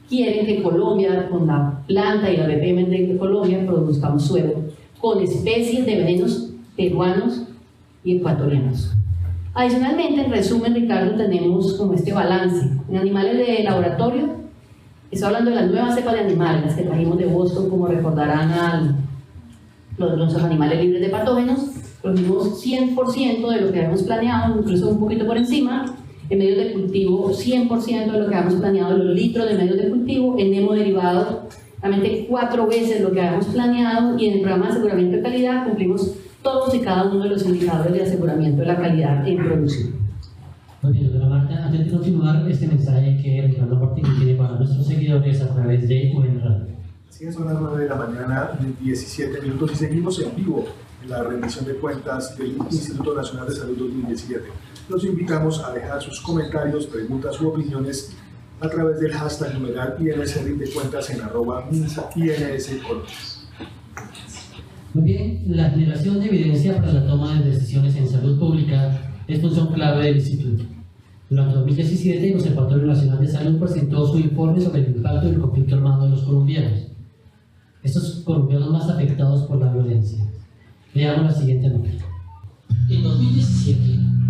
quieren que Colombia, con la planta y la BPM de Colombia, produzcamos suero con especies de venenos peruanos y ecuatorianos. Adicionalmente, en resumen, Ricardo, tenemos como este balance. En animales de laboratorio, estoy hablando de las nuevas cepas de animales, las que trajimos de Boston, como recordarán los animales libres de patógenos. Producimos 100% de lo que habíamos planeado, incluso un poquito por encima. En medios de cultivo, 100% de lo que habíamos planeado, los litros de medios de cultivo. En hemoderivados, realmente 4 veces lo que habíamos planeado. Y en el programa de aseguramiento de calidad cumplimos todos y cada uno de los indicadores de aseguramiento de la calidad en producción. Muy bien, doctora Marta, antes de continuar, este mensaje que Ricardo Martín tiene para nuestros seguidores a través de UN Radio. Así es, son las 9 de la mañana, 17 minutos, y seguimos en vivo en la rendición de cuentas del Instituto Nacional de Salud 2017. Los invitamos a dejar sus comentarios, preguntas u opiniones a través del hashtag numeral INSRindecuentas en @INSColombia. Muy bien, la generación de evidencia para la toma de decisiones en salud pública es función clave del Instituto. Durante 2017, el Observatorio Nacional de Salud presentó su informe sobre el impacto del conflicto armado de los colombianos. Estos colombianos más afectados por la violencia. Veamos la siguiente nota. En 2017,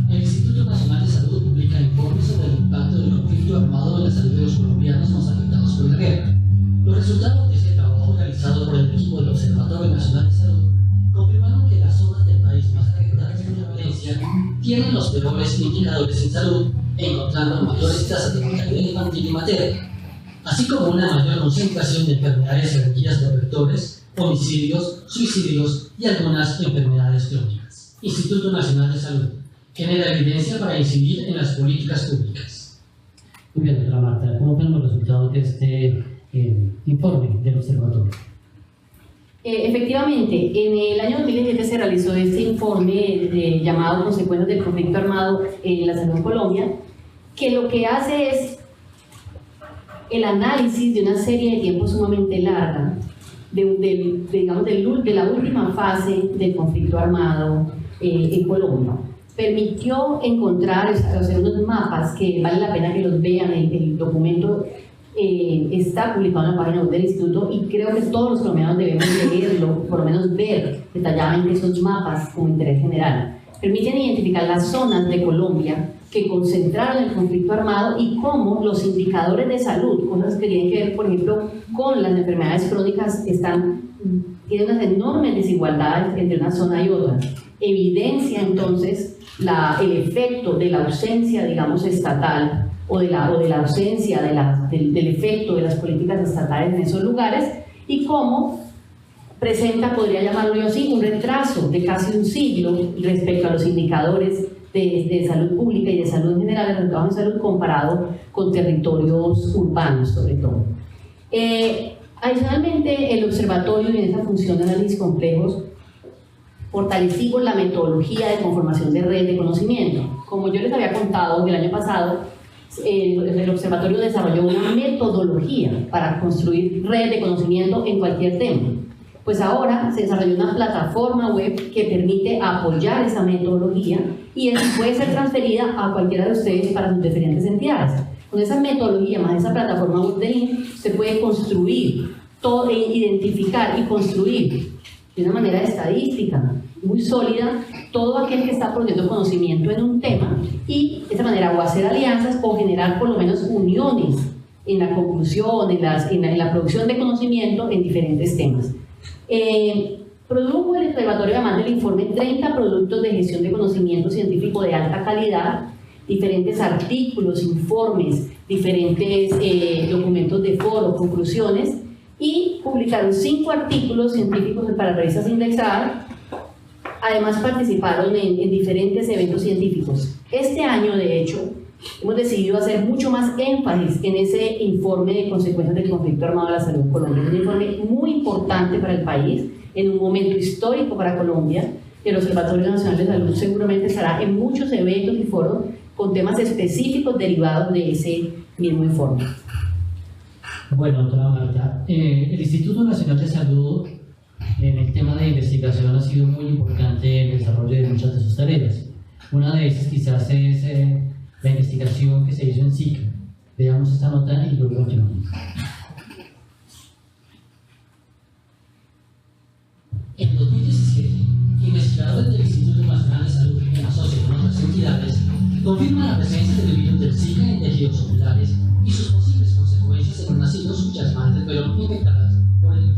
el Instituto Nacional de Salud publica informes sobre el impacto del conflicto armado en la salud de los colombianos más afectados por la guerra. Los resultados de este trabajo realizado por el equipo del Observatorio Nacional de Salud confirmaron que las zonas del país más afectadas por la violencia tienen los peores indicadores en salud, encontrando mayores tasas de mortalidad infantil y materna, así como una mayor concentración de enfermedades hereditarias por vectores, homicidios, suicidios y algunas enfermedades crónicas. Instituto Nacional de Salud genera evidencia para incidir en las políticas públicas. Muy bien, doctora Marta, ¿cómo fueron los resultados de este informe del observatorio? Efectivamente, en el año 2017 se realizó este informe llamado Consecuencias del conflicto armado en la salud en Colombia, que lo que hace es el análisis de una serie de tiempo sumamente larga de la última fase del conflicto armado en Colombia. Permitió encontrar, hacer unos mapas que vale la pena que los vean. El documento está publicado en la página web del instituto y creo que todos los colombianos debemos leerlo, por lo menos ver detalladamente esos mapas con interés general. Permiten identificar las zonas de Colombia que concentraron el conflicto armado y cómo los indicadores de salud, cosas que tienen que ver, por ejemplo, con las enfermedades crónicas, tienen unas enormes desigualdades entre una zona y otra. Evidencia entonces el efecto de la ausencia, digamos, estatal o de la ausencia del efecto de las políticas estatales en esos lugares y cómo presenta, podría llamarlo yo así, un retraso de casi un siglo respecto a los indicadores de salud pública y de salud en general, de resultados de salud comparado con territorios urbanos sobre todo. Adicionalmente, el observatorio en esa función de análisis complejos fortalecimos la metodología de conformación de red de conocimiento. Como yo les había contado el año pasado, el observatorio desarrolló una metodología para construir red de conocimiento en cualquier tema. Pues ahora se desarrolló una plataforma web que permite apoyar esa metodología y puede ser transferida a cualquiera de ustedes para sus diferentes entidades. Con esa metodología más esa plataforma web de link se puede construir, identificar y construir de una manera estadística muy sólida todo aquel que está produciendo conocimiento en un tema y de esa manera o hacer alianzas o generar por lo menos uniones en la conclusión, en la producción de conocimiento en diferentes temas. Produjo el observatorio, además del informe, 30 productos de gestión de conocimiento científico de alta calidad, diferentes artículos, informes, diferentes documentos de foro, conclusiones, y publicaron 5 artículos científicos para revistas indexadas. Además participaron en diferentes eventos científicos. Este año, de hecho, hemos decidido hacer mucho más énfasis en ese informe de consecuencias del conflicto armado de la salud en Colombia. Es un informe muy importante para el país, en un momento histórico para Colombia. El Observatorio Nacional de Salud seguramente estará en muchos eventos y foros con temas específicos derivados de ese mismo informe. Bueno, doctora Marta, el Instituto Nacional de Salud en el tema de investigación ha sido muy importante en el desarrollo de muchas de sus tareas. Una de esas quizás es la investigación que se hizo en SICA. Veamos esta nota y luego continuamos. En 2017, investigadores del Instituto Nacional de Salud en asociación con otras entidades confirman la presencia del virus del Zika en tejidos oculares y sus posibles consecuencias en nacidos cuyas madres fueron infectadas por el virus.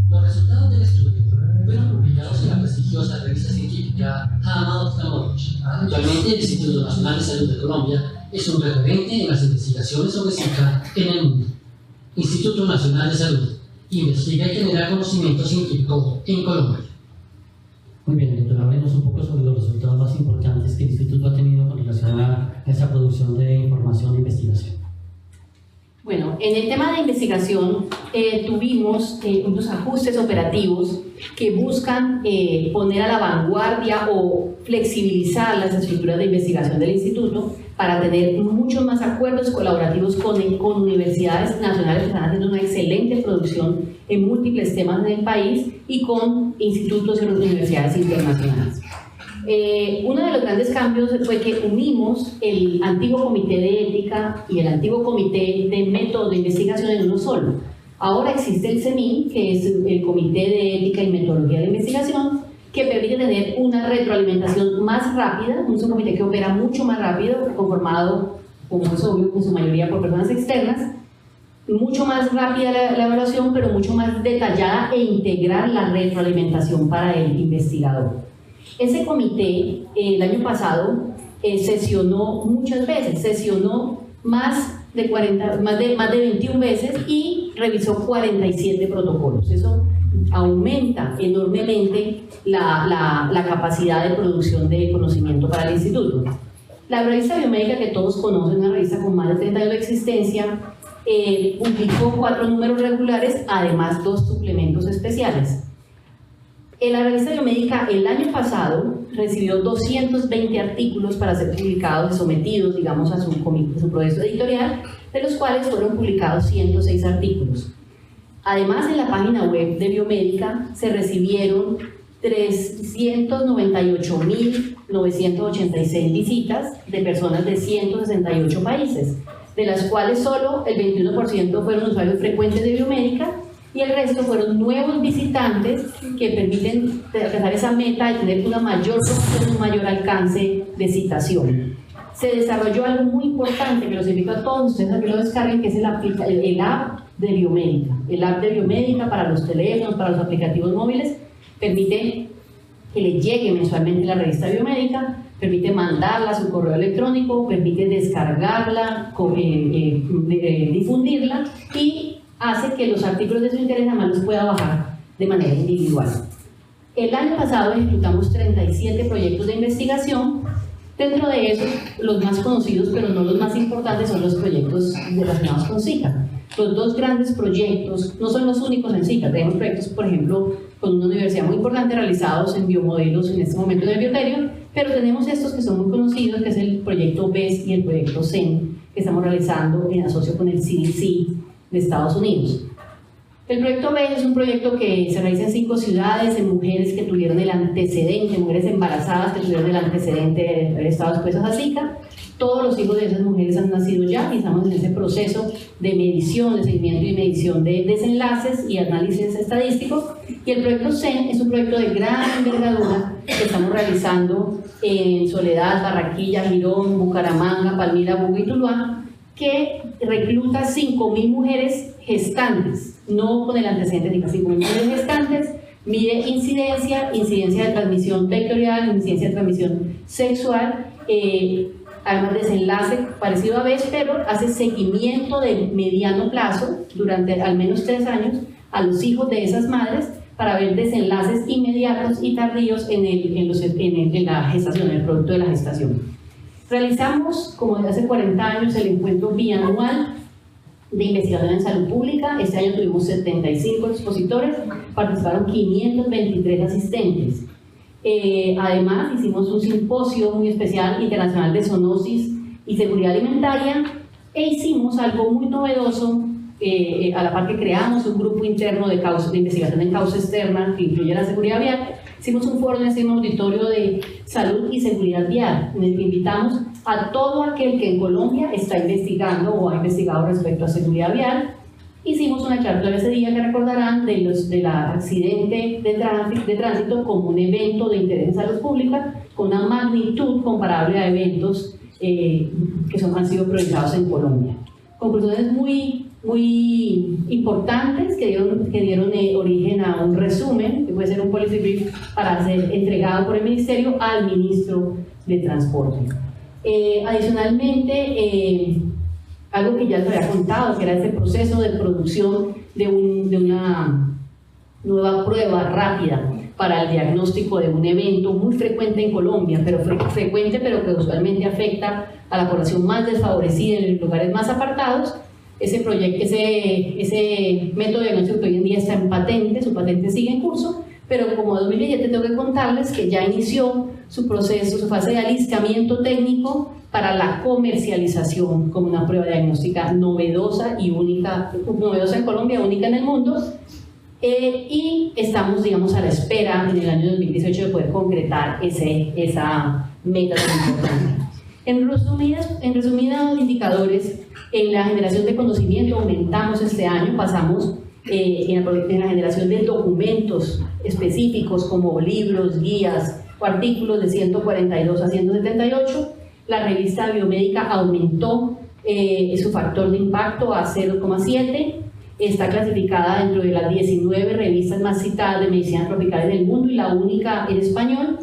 Los resultados del estudio fueron publicados en la prestigiosa revista científica JAMA Ophthalmology. Actualmente, el Instituto Nacional de Salud de Colombia es un referente en las investigaciones sobre Zika en el mundo. Instituto Nacional de Salud investiga y genera conocimiento científico en Colombia. Muy bien, doctora, hablemos un poco sobre los resultados más importantes que el Instituto ha tenido con relación a esa producción de información e investigación. Bueno, en el tema de investigación tuvimos unos ajustes operativos que buscan poner a la vanguardia o flexibilizar las estructuras de investigación del instituto para tener muchos más acuerdos colaborativos con universidades nacionales que están haciendo una excelente producción en múltiples temas en el país y con institutos y universidades internacionales. Uno de los grandes cambios fue que unimos el antiguo comité de ética y el antiguo comité de método de investigación en uno solo. Ahora existe el CEMIN, que es el Comité de Ética y Metodología de Investigación, que permite tener una retroalimentación más rápida, un comité que opera mucho más rápido, conformado, como es obvio, en su mayoría por personas externas, mucho más rápida la evaluación, pero mucho más detallada e integrar la retroalimentación para el investigador. Ese comité, el año pasado, sesionó muchas veces, sesionó más de 21 veces y revisó 47 protocolos. Eso aumenta enormemente la capacidad de producción de conocimiento para el instituto. La revista biomédica, que todos conocen, una revista con más de 30 años de existencia, publicó 4 números regulares, además 2 suplementos especiales. La revista biomédica el año pasado recibió 220 artículos para ser publicados y sometidos, digamos, a su proceso editorial, de los cuales fueron publicados 106 artículos. Además, en la página web de Biomédica se recibieron 398.986 visitas de personas de 168 países, de las cuales solo el 21% fueron usuarios frecuentes de Biomédica y el resto fueron nuevos visitantes que permiten alcanzar esa meta de tener una mayor promoción, un mayor alcance de citación. Se desarrolló algo muy importante que los invito a todos ustedes a que lo descarguen, que es el app de Biomédica. El app de Biomédica para los teléfonos, para los aplicativos móviles, permite que le llegue mensualmente la revista Biomédica, permite mandarla a su correo electrónico, permite descargarla, difundirla y hace que los artículos de su interés además los pueda bajar de manera individual. El año pasado ejecutamos 37 proyectos de investigación. Dentro de esos, los más conocidos, pero no los más importantes, son los proyectos relacionados con Zika. Los 2 grandes proyectos no son los únicos en Zika. Tenemos proyectos, por ejemplo, con una universidad muy importante realizados en biomodelos en este momento en el bioterio, pero tenemos estos que son muy conocidos, que es el proyecto BES y el proyecto CEN, que estamos realizando en asocio con el CDC de Estados Unidos. El proyecto BES es un proyecto que se realiza en 5 ciudades, en mujeres que tuvieron el antecedente, mujeres embarazadas que tuvieron el antecedente de haber estado expuestas a Zika. Todos los hijos de esas mujeres han nacido ya y estamos en ese proceso de medición, de seguimiento y medición de desenlaces y análisis estadísticos. Y el proyecto CEN es un proyecto de gran envergadura que estamos realizando en Soledad, Barranquilla, Girón, Bucaramanga, Palmira, Buga y Tuluá, que recluta 5.000 mujeres gestantes, no con el antecedente de 5.000 mujeres gestantes, mide incidencia de transmisión vectorial, incidencia de transmisión sexual, además desenlace parecido a BES, pero hace seguimiento de mediano plazo durante al menos 3 años a los hijos de esas madres para ver desenlaces inmediatos y tardíos en la gestación, en el producto de la gestación. Realizamos, como desde hace 40 años, el encuentro bianual de investigación en salud pública. Este año tuvimos 75 expositores, participaron 523 asistentes. Además, hicimos un simposio muy especial internacional de zoonosis y seguridad alimentaria e hicimos algo muy novedoso. A la par que creamos un grupo interno de investigación en causa externa que incluye la seguridad vial, hicimos un foro en este auditorio de salud y seguridad vial, en el que invitamos a todo aquel que en Colombia está investigando o ha investigado respecto a seguridad vial. Hicimos una charla ese día que recordarán del accidente de tránsito como un evento de interés en salud pública con una magnitud comparable a eventos que han sido priorizados en Colombia. Conclusiones muy importantes que dieron origen a un resumen, que puede ser un policy brief para ser entregado por el Ministerio al Ministro de Transporte. Adicionalmente, algo que ya les había contado, que era este proceso de producción de una nueva prueba rápida para el diagnóstico de un evento muy frecuente en Colombia, pero frecuente, pero que usualmente afecta a la población más desfavorecida en los lugares más apartados. Ese método de diagnóstico que hoy en día está en patente, su patente sigue en curso, pero como 2017 tengo que contarles que ya inició su proceso, su fase de alistamiento técnico para la comercialización como una prueba diagnóstica novedosa y única, novedosa en Colombia, única en el mundo, y estamos, digamos, a la espera en el año 2018 de poder concretar esa meta tan importante. En resumidos indicadores, en la generación de conocimiento aumentamos este año, pasamos en la generación de documentos específicos como libros, guías o artículos de 142 a 178. La revista biomédica aumentó su factor de impacto a 0,7. Está clasificada dentro de las 19 revistas más citadas de medicina tropical en el mundo y la única en español.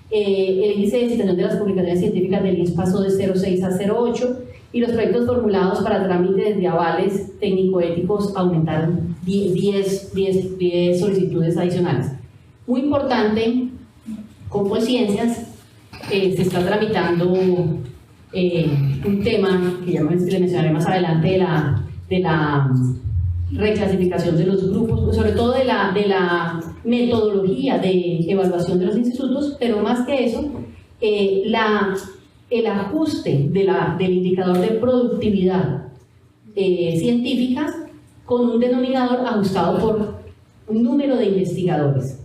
El índice de citación de las publicaciones científicas del INS pasó de 0,6 a 0,8 y los proyectos formulados para trámites de avales técnico-éticos aumentaron 10 solicitudes adicionales. Muy importante, con Colciencias se está tramitando un tema que ya le mencionaré más adelante de la reclasificación de los grupos, sobre todo de la metodología de evaluación de los institutos, pero más que eso, el ajuste del indicador de productividad científica con un denominador ajustado por un número de investigadores.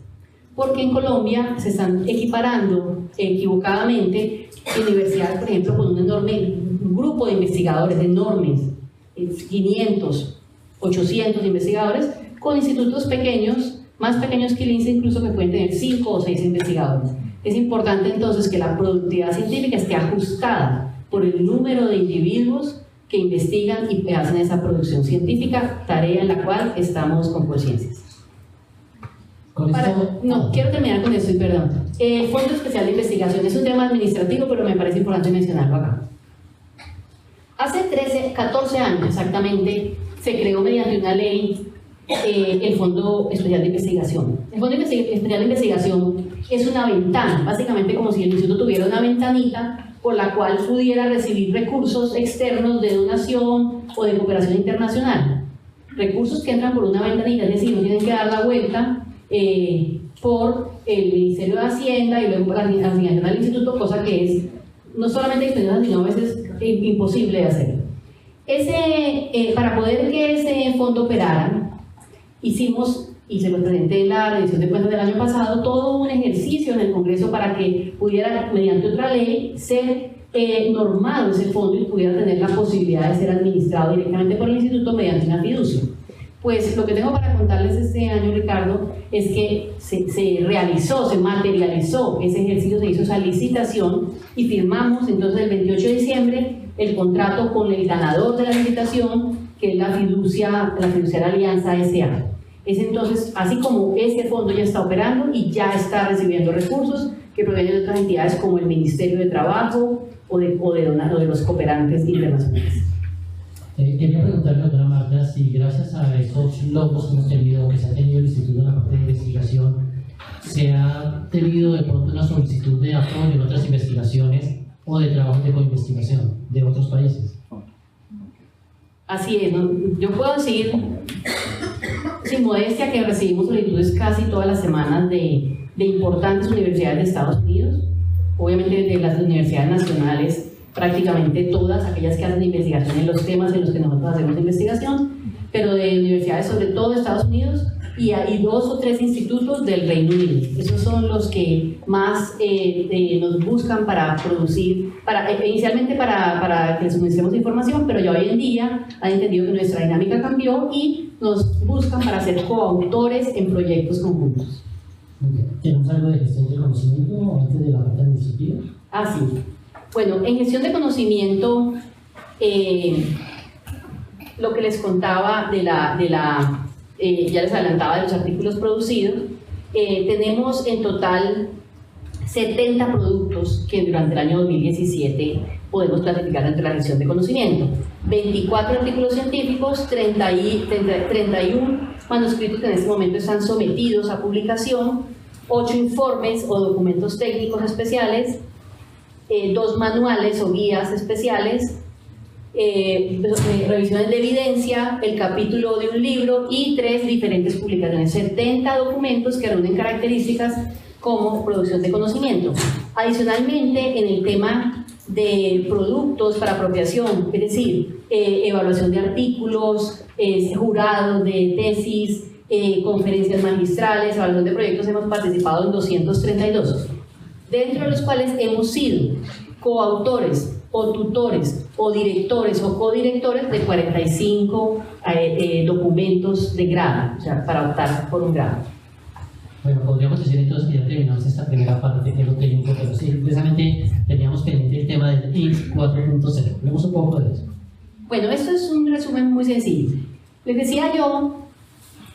Porque en Colombia se están equiparando equivocadamente universidades, por ejemplo, con un grupo de investigadores enormes, 500, 800 investigadores, con institutos pequeños, más pequeños que el INSE, incluso que pueden tener 5 o 6 investigadores. Es importante entonces que la productividad científica esté ajustada por el número de individuos que investigan y hacen esa producción científica, tarea en la cual estamos con Colciencias. Quiero terminar con esto, y perdón. El Fondo Especial de Investigación es un tema administrativo, pero me parece importante mencionarlo acá. Hace 14 años exactamente, se creó mediante una ley el Fondo Especial de Investigación. El Fondo Especial de Investigación es una ventana, básicamente como si el instituto tuviera una ventanita por la cual pudiera recibir recursos externos de donación o de cooperación internacional. Recursos que entran por una ventanita, es decir, no tienen que dar la vuelta por el Ministerio de Hacienda y luego por la asignación al instituto, cosa que es no solamente dispendiosa, sino a veces imposible de hacer. Para poder que ese fondo operara, hicimos, y se lo presenté en la rendición de cuentas del año pasado, todo un ejercicio en el Congreso para que pudiera, mediante otra ley, ser normado ese fondo y pudiera tener la posibilidad de ser administrado directamente por el instituto mediante una fiducia. Pues lo que tengo para contarles este año, Ricardo, es que se realizó, se materializó ese ejercicio, se hizo esa licitación y firmamos entonces el 28 de diciembre el contrato con el ganador de la licitación, que es la fiduciaria Alianza S.A. Es entonces, así como ese fondo ya está operando y ya está recibiendo recursos que provienen de otras entidades como el Ministerio de Trabajo o de los cooperantes internacionales. Quería preguntarle, doctora Marta, si gracias a estos logros que hemos tenido, que se ha tenido el Instituto en la parte de investigación, se ha tenido de pronto una solicitud de apoyo en otras investigaciones o de trabajo de coinvestigación de otros países. Así es, ¿no? Yo puedo decir sin modestia que recibimos solicitudes casi todas las semanas de importantes universidades de Estados Unidos, obviamente de las universidades nacionales, prácticamente todas aquellas que hacen investigación en los temas en los que nosotros hacemos investigación, pero de universidades sobre todo de Estados Unidos, y hay 2 o 3 institutos del Reino Unido. Esos son los que más nos buscan para producir, inicialmente para que les suministremos información, pero ya hoy en día han entendido que nuestra dinámica cambió y nos buscan para ser coautores en proyectos conjuntos. ¿Tenemos algo de gestión de conocimiento antes de la parte administrativa? Ah, sí. Bueno, en gestión de conocimiento, lo que les contaba ya les adelantaba de los artículos producidos, tenemos en total 70 productos que durante el año 2017 podemos clasificar entre la gestión de conocimiento. 24 artículos científicos, 31 manuscritos que en este momento están sometidos a publicación, 8 informes o documentos técnicos especiales, 2 manuales o guías especiales, revisiones de evidencia, el capítulo de un libro y 3 diferentes publicaciones, 70 documentos que reúnen características como producción de conocimiento. Adicionalmente, en el tema de productos para apropiación, es decir, evaluación de artículos, jurados de tesis, conferencias magistrales, evaluación de proyectos, hemos participado en 232, dentro de los cuales hemos sido coautores o tutores o directores o codirectores de 45 documentos de grado, o sea, para optar por un grado. Bueno, podríamos decir entonces que ya terminamos esta primera parte, que es lo técnico, pero sí, precisamente teníamos pendiente el tema del INS 4.0. Hablemos un poco de eso. Bueno, esto es un resumen muy sencillo. Les decía yo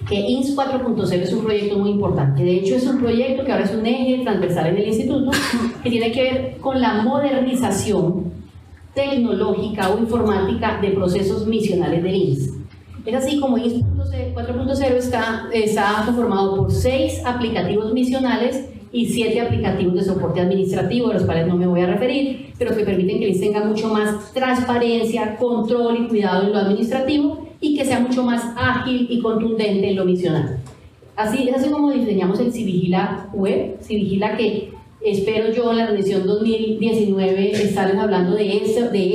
que INS 4.0 es un proyecto muy importante. De hecho, es un proyecto que ahora es un eje transversal en el instituto, que tiene que ver con la modernización tecnológica o informática de procesos misionales del INS. Es así como INS 4.0 está conformado por 6 aplicativos misionales y 7 aplicativos de soporte administrativo, de los cuales no me voy a referir, pero que permiten que el INS tenga mucho más transparencia, control y cuidado en lo administrativo y que sea mucho más ágil y contundente en lo misional. Así es así como diseñamos el Civigila web, Civigila que espero yo en la rendición 2019 estarles hablando de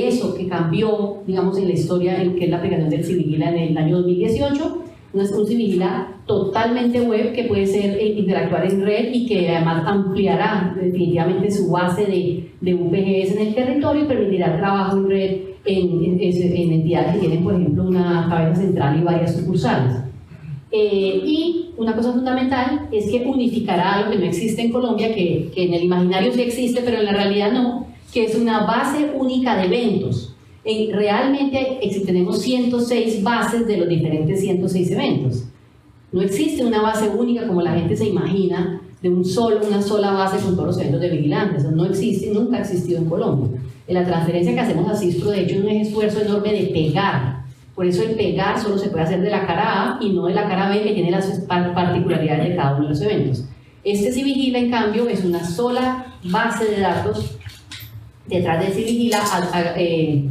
eso que cambió, digamos, en la historia, en que es la aplicación del Civigila en el año 2018. Un Civigila totalmente web que puede ser interactuar en red y que además ampliará definitivamente su base de UPGs en el territorio y permitirá trabajo en red en entidades que tienen, por ejemplo, una cabeza central y varias sucursales. Y una cosa fundamental es que unificará algo que no existe en Colombia, que en el imaginario sí existe, pero en la realidad no, que es una base única de eventos. Realmente tenemos 106 bases de los diferentes 106 eventos. No existe una base única como la gente se imagina, de una sola base con todos los eventos de vigilantes. Eso no existe, nunca ha existido en Colombia. En la transferencia que hacemos a CISPRO, de hecho, es un esfuerzo enorme de pegar. Por eso el pegar solo se puede hacer de la cara A y no de la cara B, que tiene las particularidades de cada uno de los eventos. Este Civigila, en cambio, es una sola base de datos detrás de Civigila,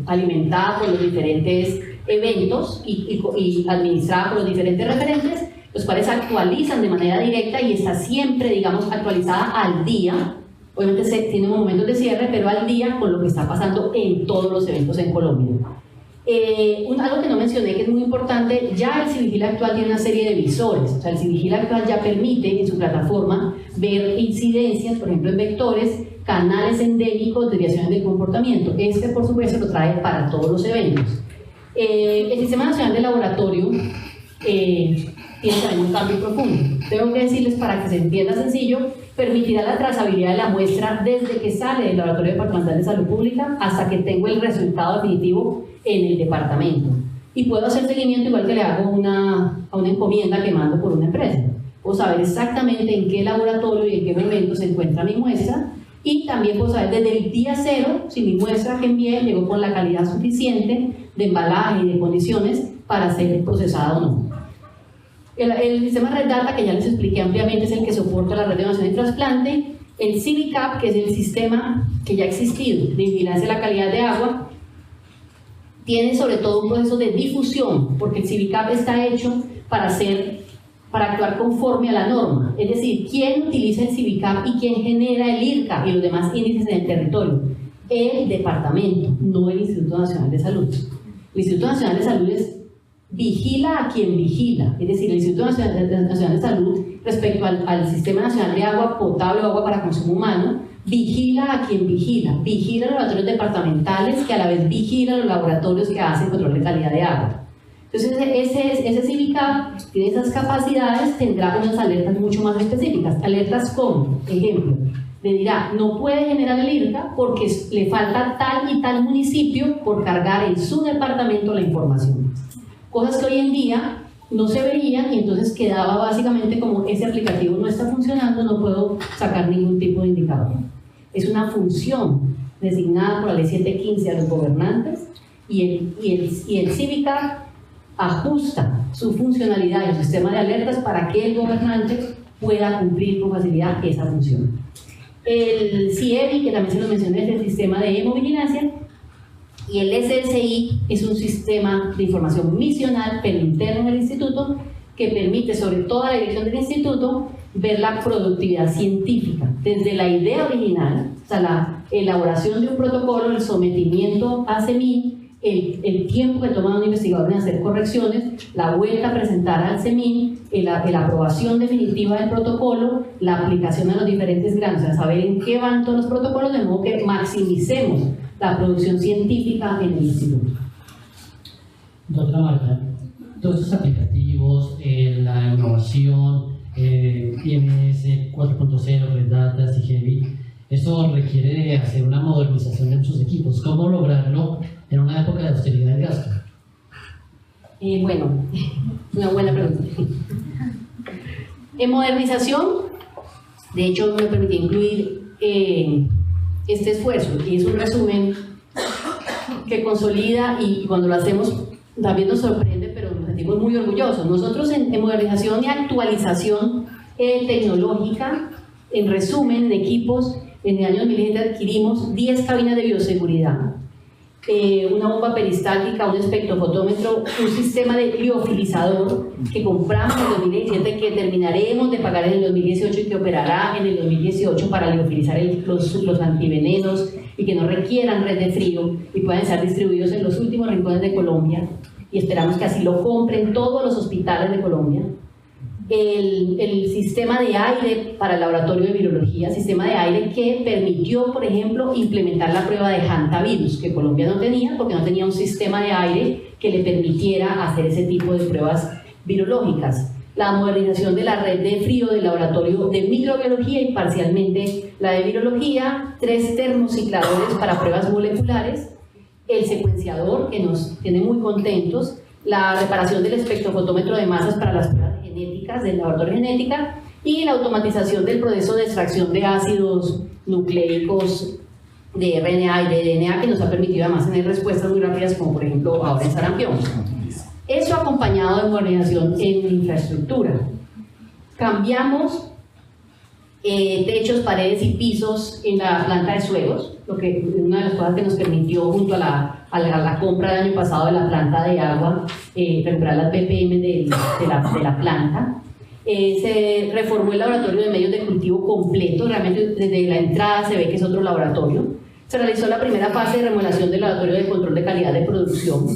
alimentada por los diferentes eventos y administrada por los diferentes referentes, los cuales actualizan de manera directa y está siempre, digamos, actualizada al día. Obviamente tiene momentos de cierre, pero al día con lo que está pasando en todos los eventos en Colombia. Algo que no mencioné que es muy importante, ya el Civigila actual tiene una serie de visores. O sea, el Civigila actual ya permite en su plataforma ver incidencias, por ejemplo, en vectores, canales endémicos, desviaciones de comportamiento. Este, por supuesto, lo trae para todos los eventos. El Sistema Nacional de Laboratorio tiene también un cambio profundo. Tengo que decirles, para que se entienda sencillo, permitirá la trazabilidad de la muestra desde que sale del Laboratorio Departamental de Salud Pública hasta que tengo el resultado definitivo en el departamento. Y puedo hacer seguimiento igual que le hago a una encomienda que mando por una empresa. Puedo saber exactamente en qué laboratorio y en qué momento se encuentra mi muestra, y también puedo saber desde el día cero si mi muestra que envié llegó con la calidad suficiente de embalaje y de condiciones para ser procesada o no. El sistema Red Data, que ya les expliqué ampliamente, es el que soporta la red de donación y trasplante. El CIVICAP, que es el sistema que ya ha existido de vigilancia de la calidad de agua, tiene sobre todo un proceso de difusión, porque el CIVICAP está hecho para actuar conforme a la norma. Es decir, ¿quién utiliza el CIVICAP y quién genera el IRCA y los demás índices en el territorio? El departamento, no el Instituto Nacional de Salud. El Instituto Nacional de Salud vigila a quien vigila, es decir, el Instituto Nacional de Salud respecto al Sistema Nacional de Agua Potable o Agua para Consumo Humano, vigila a quien vigila los laboratorios departamentales que a la vez vigilan los laboratorios que hacen control de calidad de agua. Entonces ese CIVICAP tiene esas capacidades, tendrá unas alertas mucho más específicas, alertas como, ejemplo, le dirá, no puede generar el IRCA porque le falta tal y tal municipio por cargar en su departamento la información. Cosas que hoy en día no se veían y entonces quedaba básicamente como ese aplicativo no está funcionando, no puedo sacar ningún tipo de indicador. Es una función designada por la ley 715 a los gobernantes y el CIVICAP ajusta su funcionalidad y el sistema de alertas para que el gobernante pueda cumplir con facilidad esa función. El CIEVI, que también se lo mencioné, es el sistema de hemovigilancia, y el SSI es un sistema de información misional, pero interno del instituto, que permite sobre toda la dirección del instituto ver la productividad científica, desde la idea original, o sea, la elaboración de un protocolo, el sometimiento a CEMI, el tiempo que toma un investigador en hacer correcciones, la vuelta a presentar al CEMIN, la aprobación definitiva del protocolo, la aplicación a los diferentes grados, o sea, saber en qué van todos los protocolos, de modo que maximicemos la producción científica en el instituto. Doctora Marta, todos estos aplicativos, la innovación, IMS 4.0, Red Data, CIGEVI, eso requiere de hacer una modernización de sus equipos. ¿Cómo lograrlo en una época de austeridad del gasto? Bueno, una buena pregunta. En modernización, de hecho me permití incluir este esfuerzo, y es un resumen que consolida, y cuando lo hacemos también nos sorprende, pero nos sentimos muy orgullosos. Nosotros en modernización y actualización tecnológica, en resumen, en equipos, en el año 2020 adquirimos 10 cabinas de bioseguridad, una bomba peristática, un espectrofotómetro, un sistema de liofilizador que compramos en el 2017, que terminaremos de pagar en el 2018 y que operará en el 2018 para liofilizar los antivenenos y que no requieran red de frío y puedan ser distribuidos en los últimos rincones de Colombia, y esperamos que así lo compren todos los hospitales de Colombia. El sistema de aire para el laboratorio de virología, sistema de aire que permitió, por ejemplo, implementar la prueba de hantavirus, que Colombia no tenía, porque no tenía un sistema de aire que le permitiera hacer ese tipo de pruebas virológicas. La modernización de la red de frío del laboratorio de microbiología y parcialmente la de virología, 3 termocicladores para pruebas moleculares, el secuenciador, que nos tiene muy contentos, la reparación del espectrofotómetro de masas para las pruebas genéticas del laboratorio de genética, y la automatización del proceso de extracción de ácidos nucleicos de RNA y de DNA, que nos ha permitido además tener respuestas muy rápidas, como por ejemplo ahora en sarampión. Eso acompañado de modernización en infraestructura. Cambiamos techos, paredes y pisos en la planta de suelos, lo que una de las cosas que nos permitió, junto a la compra del año pasado de la planta de agua, recuperar las ppm de la planta. Se reformó el laboratorio de medios de cultivo completo, realmente desde la entrada se ve que es otro laboratorio. Se realizó la primera fase de remodelación del laboratorio de control de calidad de producción.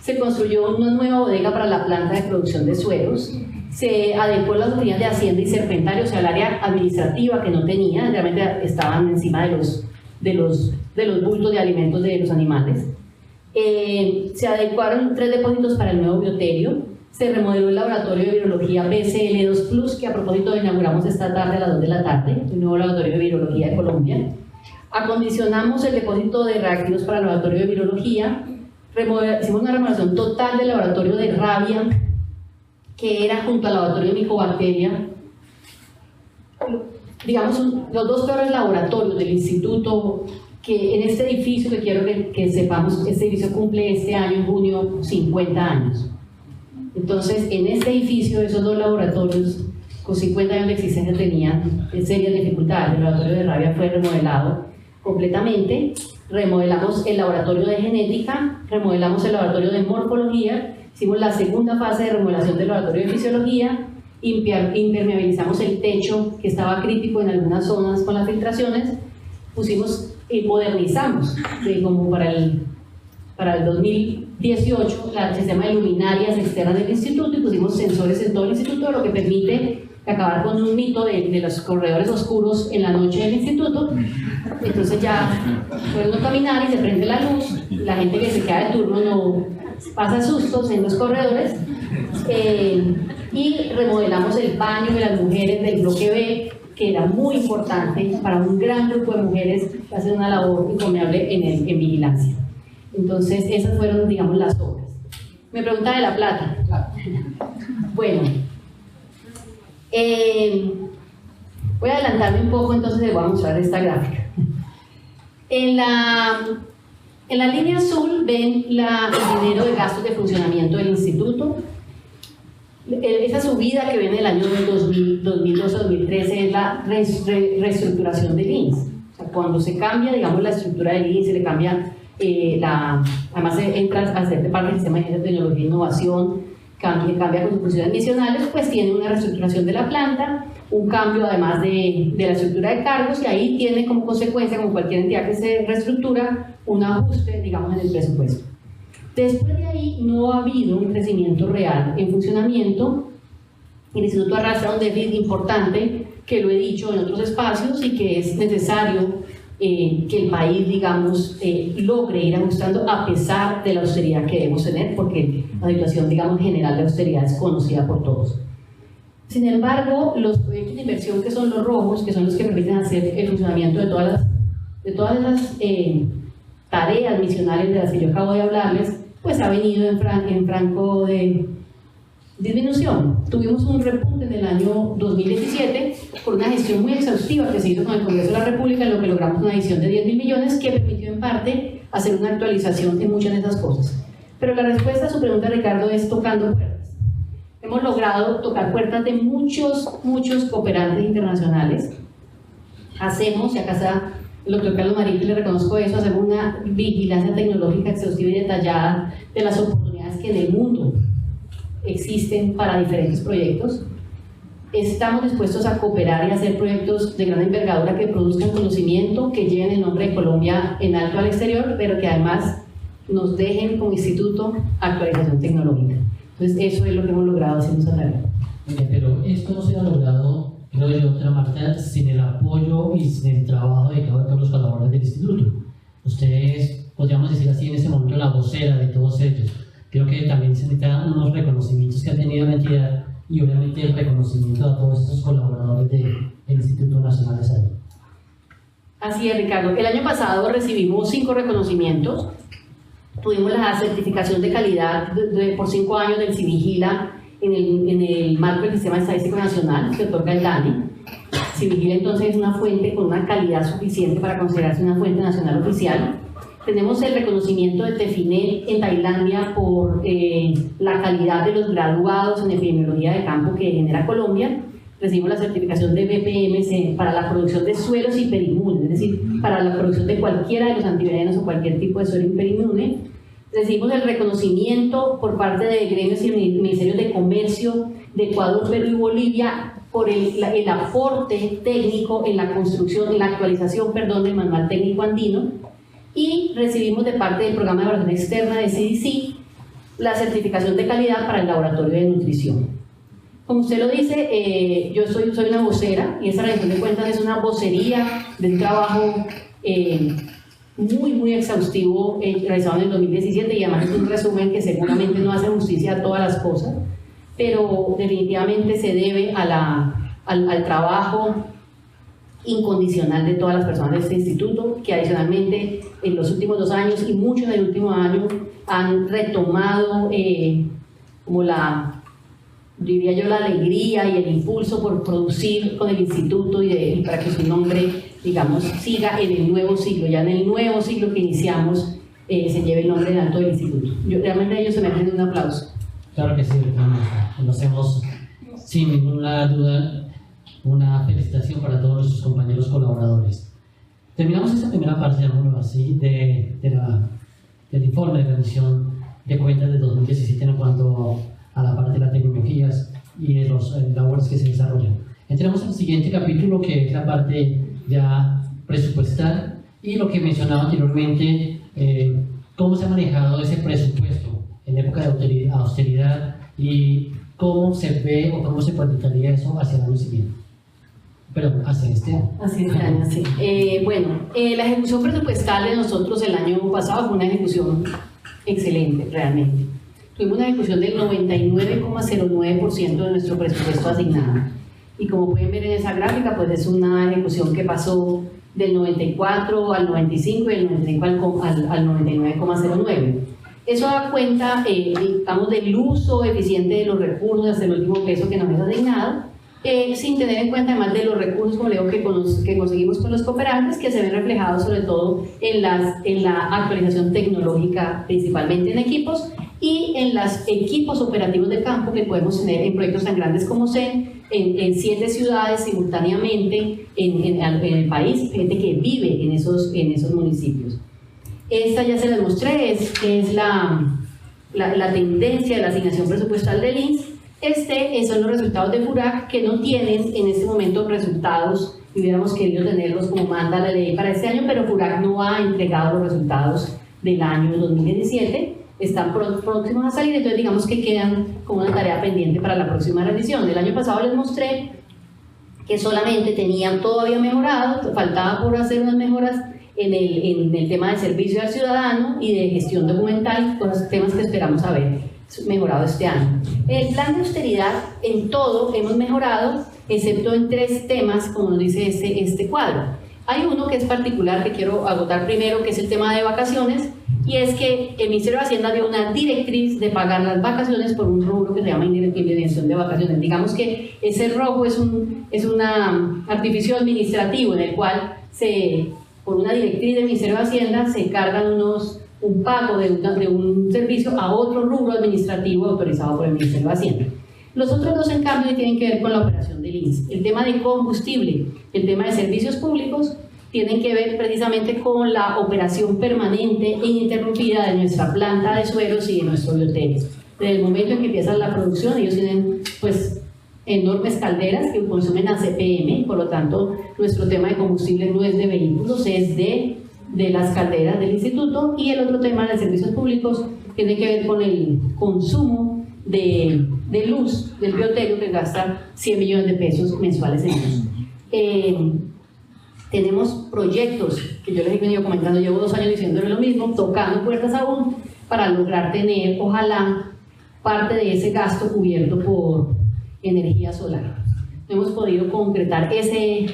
Se construyó una nueva bodega para la planta de producción de suelos. Se adecuó las oficinas de Hacienda y Serpentario, o sea, el área administrativa que no tenía, realmente estaban encima de los bultos de alimentos de los animales. Se adecuaron 3 depósitos para el nuevo bioterio. Se remodeló el laboratorio de virología BCL2 Plus, que a propósito inauguramos esta tarde a las 2 de la tarde, el nuevo laboratorio de virología de Colombia. Acondicionamos el depósito de reactivos para el laboratorio de virología. Hicimos una remodelación total del laboratorio de rabia, que era junto al laboratorio de micobacteria, digamos, los 2 peores laboratorios del instituto, que en este edificio, que quiero que sepamos, este edificio cumple este año, en junio, 50 años. Entonces, en este edificio, esos 2 laboratorios con 50 años de existencia tenían serias dificultades. El laboratorio de rabia fue remodelado completamente. Remodelamos el laboratorio de genética, remodelamos el laboratorio de morfología, hicimos la segunda fase de remodelación del laboratorio de fisiología, impermeabilizamos el techo que estaba crítico en algunas zonas con las filtraciones, pusimos y modernizamos, como para el 2018, el sistema de luminarias externas del instituto, y pusimos sensores en todo el instituto, lo que permite acabar con un mito de los corredores oscuros en la noche del instituto. Entonces ya puede uno caminar y se prende la luz, la gente que se queda de turno no pasa sustos en los corredores, y remodelamos el baño de las mujeres del bloque B, que era muy importante para un gran grupo de mujeres que hacen una labor encomiable en vigilancia. Entonces esas fueron, digamos, las obras. Me pregunta de La Plata. Bueno, voy a adelantarme un poco, entonces les voy a mostrar esta gráfica. En la línea azul ven el dinero de gastos de funcionamiento del instituto. Esa subida que ven en el año 2012-2013 es la reestructuración del INS. O sea, cuando se cambia, digamos, la estructura del INS, se le cambia, además entra a hacer parte del sistema de tecnología e innovación, cambia con sus funciones misionales, pues tiene una reestructuración de la planta, un cambio además de la estructura de cargos, y ahí tiene como consecuencia, como cualquier entidad que se reestructura, un ajuste, digamos, en el presupuesto. Después de ahí no ha habido un crecimiento real en funcionamiento. El instituto arrastra un déficit importante, que lo he dicho en otros espacios, y que es necesario que el país, digamos, logre ir ajustando a pesar de la austeridad que debemos tener, porque la situación, digamos, general de austeridad es conocida por todos. Sin embargo, los proyectos de inversión, que son los rojos, que son los que permiten hacer el funcionamiento de todas las tareas misionales de las que yo acabo de hablarles, pues ha venido en franco de disminución. Tuvimos un repunte en el año 2017 por una gestión muy exhaustiva que se hizo con el Congreso de la República, en lo que logramos una adición de 10.000 millones que permitió en parte hacer una actualización en muchas de esas cosas. Pero la respuesta a su pregunta, Ricardo, es tocando puertas. Hemos logrado tocar puertas de muchos cooperantes internacionales. Hacemos, y acá está el doctor Carlos Marín, que le reconozco eso, hacemos una vigilancia tecnológica exhaustiva y detallada de las oportunidades que en el mundo existen para diferentes proyectos. Estamos dispuestos a cooperar y a hacer proyectos de gran envergadura que produzcan conocimiento, que lleven el nombre de Colombia en alto al exterior, pero que además nos dejen como instituto actualización tecnológica. Entonces eso es lo que hemos logrado haciendo esa tarea. Pero esto no se ha logrado, creo de otra manera, sin el apoyo y sin el trabajo dedicado de todos los colaboradores del instituto. Ustedes, podríamos decir así, en ese momento la vocera de todos ellos. Creo que también se necesitan unos reconocimientos que ha tenido la entidad, y obviamente el reconocimiento a todos estos colaboradores del Instituto Nacional de Salud. Así es, Ricardo. El año pasado recibimos 5 reconocimientos. Tuvimos la certificación de calidad por 5 años del Civigila en el marco del Sistema Estadístico Nacional que otorga el DANE. Civigila entonces es una fuente con una calidad suficiente para considerarse una fuente nacional oficial. Tenemos el reconocimiento de Tefinet en Tailandia por la calidad de los graduados en epidemiología de campo que genera Colombia. Recibimos la certificación de BPMS para la producción de suelos hiperinmunes, es decir, para la producción de cualquiera de los antivenenos o cualquier tipo de suelo hiperinmune. Recibimos el reconocimiento por parte de gremios y ministerios de comercio de Ecuador, Perú y Bolivia por el aporte técnico en la construcción, en la actualización, del manual técnico andino. Y recibimos de parte del programa de evaluación externa de CDC la certificación de calidad para el laboratorio de nutrición. Como usted lo dice, yo soy una vocera, y esa rendición de cuentas es una vocería de un trabajo muy exhaustivo realizado en el 2017, y además es un resumen que seguramente no hace justicia a todas las cosas, pero definitivamente se debe al trabajo incondicional de todas las personas de este instituto, que adicionalmente en los últimos 2 años y mucho en el último año han retomado como diría yo, la alegría y el impulso por producir con el instituto y para que su nombre, digamos, siga en el nuevo siglo. Ya en el nuevo siglo que iniciamos se lleve el nombre en alto del instituto. Realmente ellos se merecen un aplauso. Claro que sí, lo hacemos sin ninguna duda. Una felicitación para todos nuestros compañeros colaboradores. Terminamos esta primera parte, llamémoslo así, del informe de rendición de cuentas de 2017 en cuanto a la parte de las tecnologías y de los labores que se desarrollan. Entramos al siguiente capítulo, que es la parte ya presupuestal, y lo que mencionaba anteriormente, cómo se ha manejado ese presupuesto en época de austeridad y cómo se ve o cómo se proyectaría eso hacia el año siguiente. Pero hacia este año. Hacia este año, sí. La ejecución presupuestal de nosotros el año pasado fue una ejecución excelente, realmente. Tuvimos una ejecución del 99,09% de nuestro presupuesto asignado. Y como pueden ver en esa gráfica, pues es una ejecución que pasó del 94 al 95 y del 95 al 99,09. Eso da cuenta, digamos, del uso eficiente de los recursos hasta el último peso que nos es asignado, sin tener en cuenta además de los recursos, como le digo, que conseguimos con los cooperantes, que se ven reflejados sobre todo en la actualización tecnológica, principalmente en equipos, y en los equipos operativos de campo que podemos tener en proyectos tan grandes como CEN, en 7 ciudades simultáneamente en el país, gente que vive en esos municipios. Esta ya se la mostré, es la tendencia de la asignación presupuestal del INS. Son los resultados de FURAC, que no tienen en este momento resultados, y hubiéramos querido tenerlos como manda la ley para este año, pero FURAC no ha entregado los resultados del año 2017. están próximos a salir, entonces digamos que quedan como una tarea pendiente para la próxima rendición. El año pasado les mostré que solamente tenían, todo había mejorado, faltaba por hacer unas mejoras en el tema de servicio al ciudadano y de gestión documental, con los temas que esperamos haber mejorado este año. El plan de austeridad en todo hemos mejorado, excepto en 3 temas, como nos dice este cuadro. Hay uno que es particular que quiero agotar primero, que es el tema de vacaciones, y es que el Ministerio de Hacienda dio una directriz de pagar las vacaciones por un rubro que se llama indemnización de vacaciones. Digamos que ese rojo es un artificio administrativo en el cual por una directriz del Ministerio de Hacienda se cargan un pago de un servicio a otro rubro administrativo autorizado por el Ministerio de Hacienda. Los otros 2, en cambio, tienen que ver con la operación del INSS. El tema de combustible, el tema de servicios públicos, tienen que ver precisamente con la operación permanente e ininterrumpida de nuestra planta de sueros y de nuestro biotel. Desde el momento en que empieza la producción, ellos tienen pues enormes calderas que consumen a CPM, por lo tanto nuestro tema de combustible no es de vehículos, es de las calderas del instituto. Y el otro tema de servicios públicos tiene que ver con el consumo de luz del biotelio, que gasta 100 millones de pesos mensuales en luz. Tenemos proyectos que yo les he venido comentando, llevo 2 años diciéndole lo mismo, tocando puertas aún para lograr tener, ojalá, parte de ese gasto cubierto por energía solar. No hemos podido concretar ese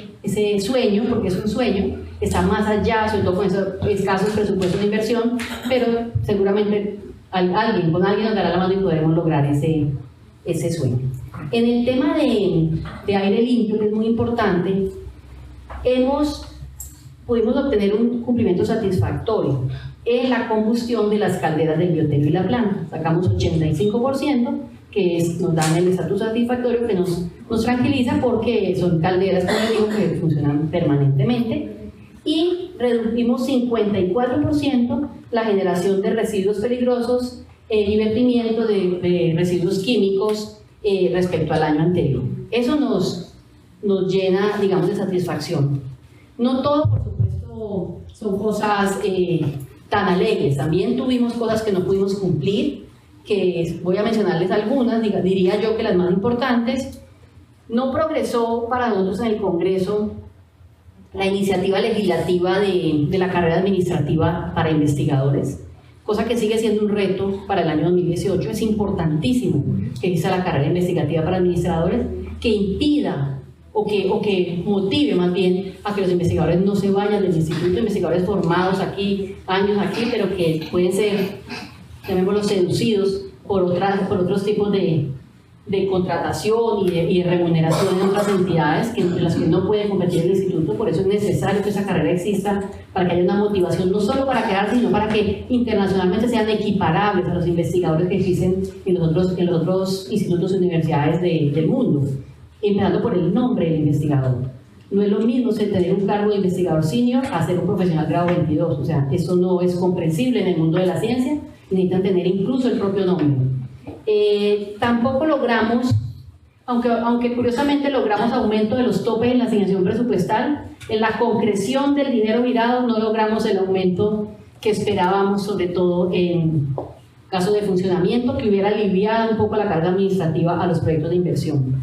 sueño, porque es un sueño, está más allá, sobre todo con esos escasos presupuestos de inversión, pero seguramente con alguien nos dará la mano y podremos lograr ese sueño. En el tema de aire limpio, que es muy importante, pudimos obtener un cumplimiento satisfactorio en la combustión de las calderas del biotel y la planta. Sacamos 85%, que nos dan el estatus satisfactorio, que nos tranquiliza porque son calderas, como les digo, que funcionan permanentemente. Y redujimos 54% la generación de residuos peligrosos y vertimiento de residuos químicos respecto al año anterior. Eso nos llena, digamos, de satisfacción. No todo, por supuesto, son cosas tan alegres. También tuvimos cosas que no pudimos cumplir, que voy a mencionarles algunas, diría yo que las más importantes. No progresó para nosotros en el Congreso la iniciativa legislativa de la carrera administrativa para investigadores, cosa que sigue siendo un reto para el año 2018. Es importantísimo que exista la carrera investigativa para administradores, que impida o que motive más bien a que los investigadores no se vayan del instituto, investigadores formados aquí, años aquí, pero que pueden ser, llamémoslo, seducidos por otros tipos de contratación y de remuneración en otras entidades en las que no puede competir el instituto. Por eso es necesario que esa carrera exista, para que haya una motivación no solo para quedarse, sino para que internacionalmente sean equiparables a los investigadores que existen en los otros institutos y universidades del mundo, empezando por el nombre del investigador. No es lo mismo tener un cargo de investigador senior a ser un profesional grado 22, o sea, eso no es comprensible en el mundo de la ciencia, necesitan tener incluso el propio nombre. Tampoco logramos, aunque curiosamente logramos aumento de los topes en la asignación presupuestal, en la concreción del dinero virado no logramos el aumento que esperábamos, sobre todo en caso de funcionamiento, que hubiera aliviado un poco la carga administrativa a los proyectos de inversión.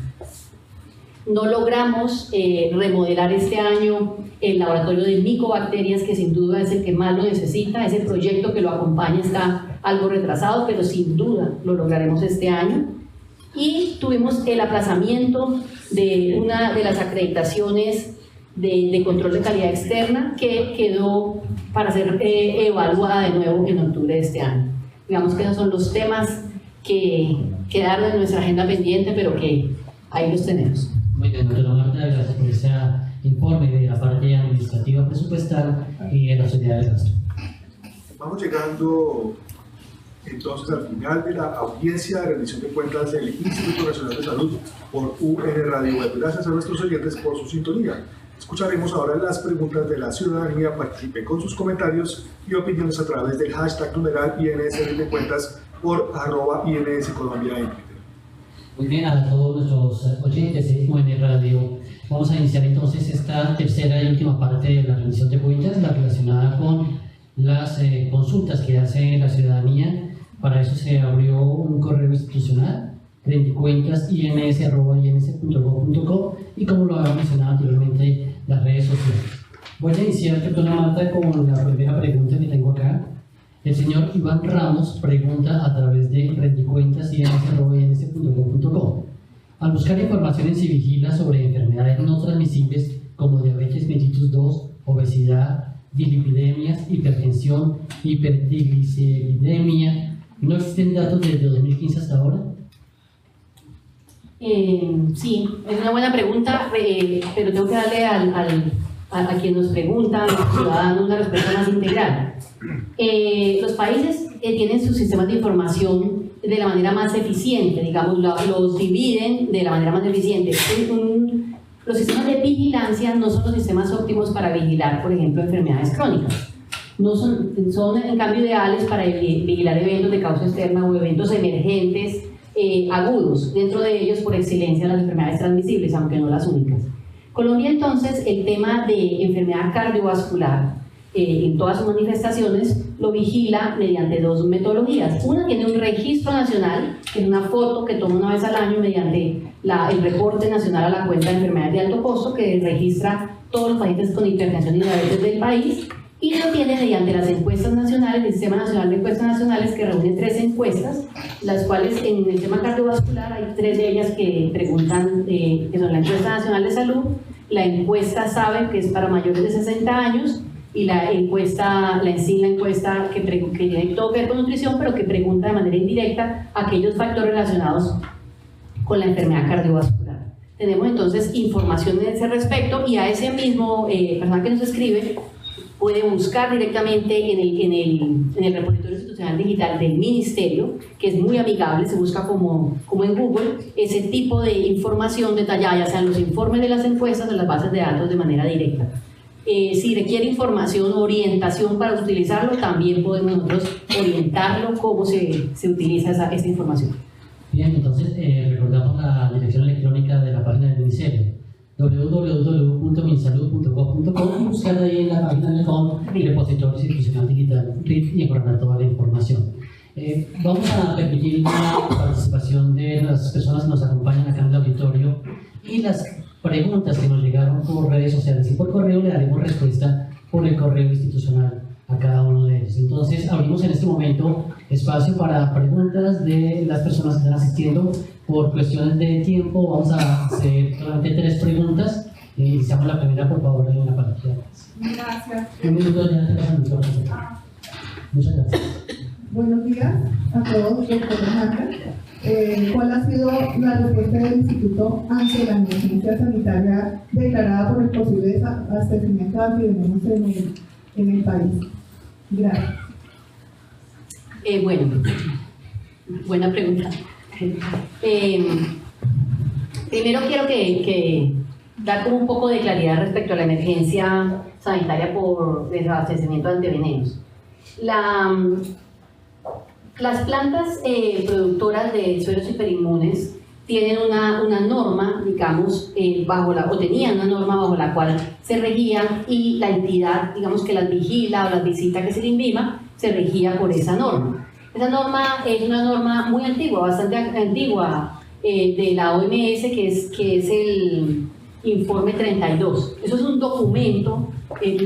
No logramos remodelar este año el laboratorio de micobacterias, que sin duda es el que más lo necesita. Ese proyecto que lo acompaña está algo retrasado, pero sin duda lo lograremos este año. Y tuvimos el aplazamiento de una de las acreditaciones de control de calidad externa, que quedó para ser evaluada de nuevo en octubre de este año. Digamos que esos son los temas que quedaron en nuestra agenda pendiente, pero que ahí los tenemos. Muy bien, doctora Marta, gracias por ese informe de la parte administrativa presupuestal y de la sociedad de gasto. Vamos llegando entonces al final de la audiencia de rendición de cuentas del Instituto Nacional de Salud por UN Radio Web. Gracias a nuestros oyentes por su sintonía. Escucharemos ahora las preguntas de la ciudadanía. Participe con sus comentarios y opiniones a través del hashtag numeral INS de cuentas por @INS Colombia en Twitter. Muy bien, a todos nuestros oyentes de UN Radio, vamos a iniciar entonces esta tercera y última parte de la rendición de cuentas, la relacionada con las consultas que hace la ciudadanía Para eso se abrió un correo institucional, rendicuentas.ins@ins.gov.co, y como lo había mencionado anteriormente, las redes sociales. Voy a iniciar, perdona Marta, con la primera pregunta que tengo acá. El señor Iván Ramos pregunta a través de rendicuentas.ins@ins.gov.co. Al buscar información en Civigila sobre enfermedades no transmisibles como diabetes mellitus 2, obesidad, dislipidemias, hipertensión, hipertrigliceridemia, ¿no existen datos desde 2015 hasta ahora? Sí, es una buena pregunta, pero tengo que darle a quien nos pregunta, a los ciudadanos, una respuesta más integral. Los países tienen sus sistemas de información de la manera más eficiente, digamos, los dividen de la manera más eficiente. Los sistemas de vigilancia no son los sistemas óptimos para vigilar, por ejemplo, enfermedades crónicas. No son en cambio ideales para vigilar eventos de causa externa o eventos emergentes agudos, dentro de ellos por excelencia las enfermedades transmisibles, aunque no las únicas. Colombia entonces el tema de enfermedad cardiovascular en todas sus manifestaciones lo vigila mediante dos metodologías. Una tiene un registro nacional, que es una foto que toma una vez al año mediante el reporte nacional a la cuenta de enfermedades de alto costo, que registra todos los pacientes con hipertensión y diabetes del país, y lo tiene mediante las encuestas nacionales, el Sistema Nacional de Encuestas Nacionales, que reúne 3 encuestas, las cuales en el tema cardiovascular hay 3 de ellas que preguntan, que son la Encuesta Nacional de Salud, la encuesta SABE, que es para mayores de 60 años, y la encuesta que tiene todo que ver con nutrición, pero que pregunta de manera indirecta aquellos factores relacionados con la enfermedad cardiovascular. Tenemos entonces información en ese respecto, y a ese mismo persona que nos escribe puede buscar directamente en el repositorio institucional digital del Ministerio, que es muy amigable, se busca como en Google, ese tipo de información detallada, ya sean los informes de las encuestas o las bases de datos de manera directa. Si requiere información o orientación para utilizarlo, también podemos nosotros orientarlo cómo se utiliza esa información. Bien, entonces recordamos la dirección electrónica de la página del Ministerio, www.minsalud.gov.co, y buscar ahí en la página del repositorio institucional digital y encontrar toda la información. Vamos a permitir la participación de las personas que nos acompañan acá en el auditorio y las preguntas que nos llegaron por redes sociales, y por correo le daremos respuesta por el correo institucional a cada uno de ellos. Entonces abrimos en este momento espacio para preguntas de las personas que están asistiendo. Por cuestiones de tiempo vamos a hacer solamente 3 preguntas. Iniciamos la primera, por favor, en la pantalla. Gracias. Un minuto ya te pasan el micrófono. Muchas gracias. Buenos días a todos, doctor Hanna. ¿Cuál ha sido la respuesta del Instituto ante la emergencia sanitaria declarada por el posible abastecimiento de antivenenos en el país? Gracias. Bueno, buena pregunta. Primero quiero que dar como un poco de claridad respecto a la emergencia sanitaria por desabastecimiento de antivenenos. Las plantas productoras de sueros hiperinmunes tienen una norma, digamos, tenían una norma bajo la cual se regían, y la entidad, digamos, que las vigila o las visita, que es el INVIMA, se regía por esa norma. Esa norma es una norma muy antigua, bastante antigua, de la OMS, que es el informe 32. Eso es un documento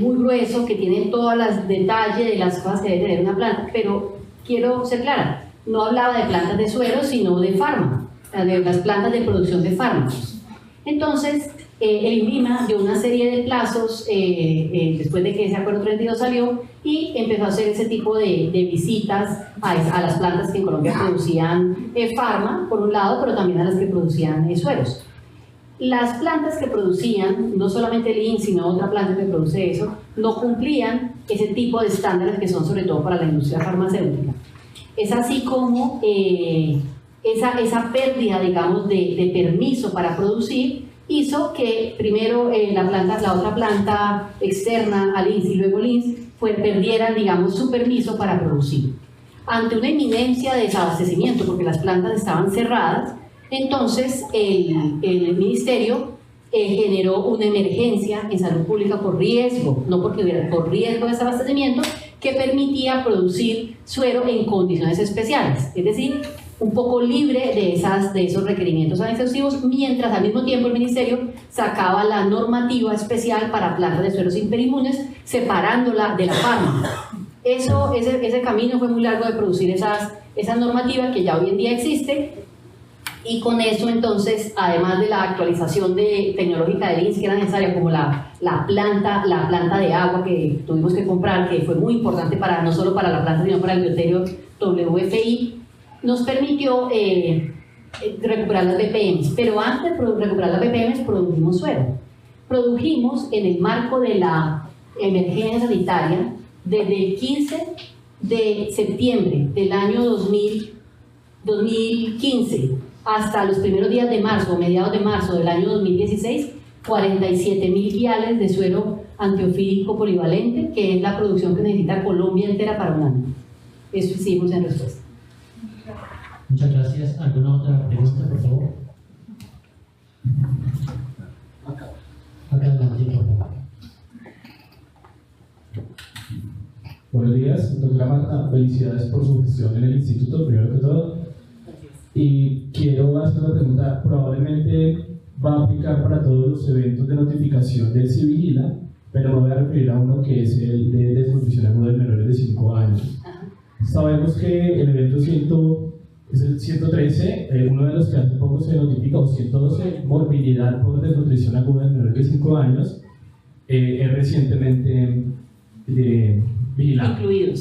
muy grueso que tiene todos los detalles de las cosas que debe tener una planta, pero quiero ser clara, no hablaba de plantas de suero, sino de fármacos, de las plantas de producción de fármacos. Entonces, el INVIMA dio una serie de plazos después de que ese acuerdo 32 salió, y empezó a hacer ese tipo de visitas a las plantas que en Colombia producían fármacos, por un lado, pero también a las que producían sueros. Las plantas que producían, no solamente el INS, sino otra planta que produce eso, no cumplían ese tipo de estándares que son sobre todo para la industria farmacéutica. Es así como esa pérdida, digamos, de permiso para producir hizo que primero la otra planta externa al INS y luego el INS perdieran, digamos, su permiso para producir. Ante una inminencia de desabastecimiento, porque las plantas estaban cerradas, entonces el Ministerio generó una emergencia en salud pública por riesgo, no porque hubiera por riesgo de desabastecimiento, que permitía producir suero en condiciones especiales, es decir, un poco libre de esos requerimientos tan exhaustivos, mientras al mismo tiempo el Ministerio sacaba la normativa especial para plantas de sueros hiperinmunes, separándola de la farma. Ese camino fue muy largo de producir esa normativa que ya hoy en día existe, y con eso entonces, además de la actualización tecnológica del INS que era necesaria, como la planta de agua que tuvimos que comprar, que fue muy importante no solo para la planta, sino para el bioterio WFI, nos permitió recuperar las BPMs. Pero antes de recuperar las BPMs, produjimos suero. Produjimos en el marco de la emergencia sanitaria, desde el 15 de septiembre del año 2015 hasta los primeros días de marzo, mediados de marzo del año 2016, 47.000 viales de suero antiofídico polivalente, que es la producción que necesita Colombia entera para un año. Eso hicimos en respuesta. Muchas gracias. ¿Alguna otra pregunta, por favor? Acá adelante, por favor. Buenos días, doctora Marta. Felicidades por su gestión en el instituto, primero que todo. Y quiero hacer una pregunta. Probablemente va a aplicar para todos los eventos de notificación del Civigila, pero me voy a referir a uno que es el de desnutrición aguda en menores de 5 años. Sabemos que el evento es el 113, uno de los que hace poco se notifica, o 112, morbilidad por desnutrición aguda en menores de 5 años, es recientemente vigilado. Incluido.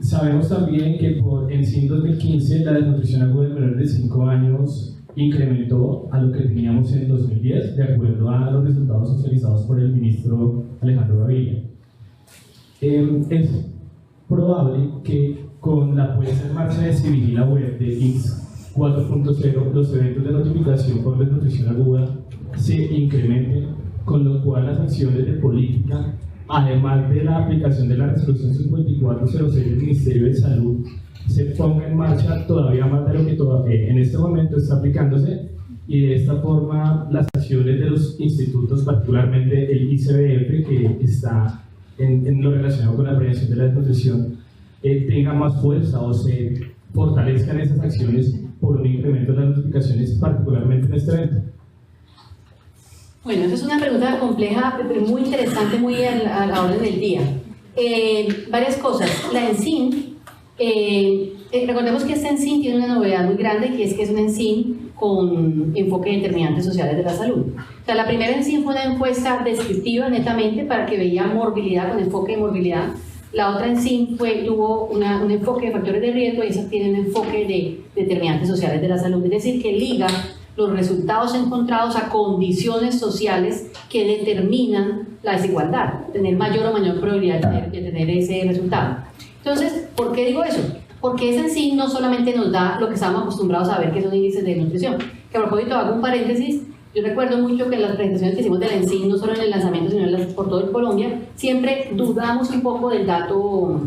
Sabemos también que en 2015 la desnutrición aguda en menores de 5 años incrementó a lo que teníamos en 2010, de acuerdo a los resultados socializados por el ministro Alejandro Gaviria. Es probable que con la puesta en marcha de Civigila Web de INS 4.0, los eventos de notificación por desnutrición aguda se incrementen, con lo cual las acciones de política, además de la aplicación de la resolución 5406 del Ministerio de Salud, se ponga en marcha todavía más de lo que en este momento está aplicándose, y de esta forma las acciones de los institutos, particularmente el ICBF, que está en lo relacionado con la prevención de la desnutrición, tenga más fuerza o se fortalezcan esas acciones por un incremento de las notificaciones, particularmente en este evento. Bueno, esa es una pregunta compleja, pero muy interesante, muy a la orden del día. Varias cosas. La ENSIN, recordemos que esta ENSIN tiene una novedad muy grande, que es una ENSIN con enfoque en determinantes sociales de la salud. O sea, la primera ENSIN fue una encuesta descriptiva netamente para que veía morbilidad con enfoque de morbilidad. La otra ENSIN tuvo un enfoque de factores de riesgo, y esa tiene un enfoque de determinantes sociales de la salud, es decir, que liga los resultados encontrados a condiciones sociales que determinan la desigualdad, tener mayor o menor probabilidad de tener ese resultado. Entonces, ¿por qué digo eso? Porque ese en sí no solamente nos da lo que estamos acostumbrados a ver, que son índices de nutrición. Que a propósito, hago un paréntesis, yo recuerdo mucho que en las presentaciones que hicimos de la ENSIN, no solo en el lanzamiento, sino por todo Colombia, siempre dudamos un poco del dato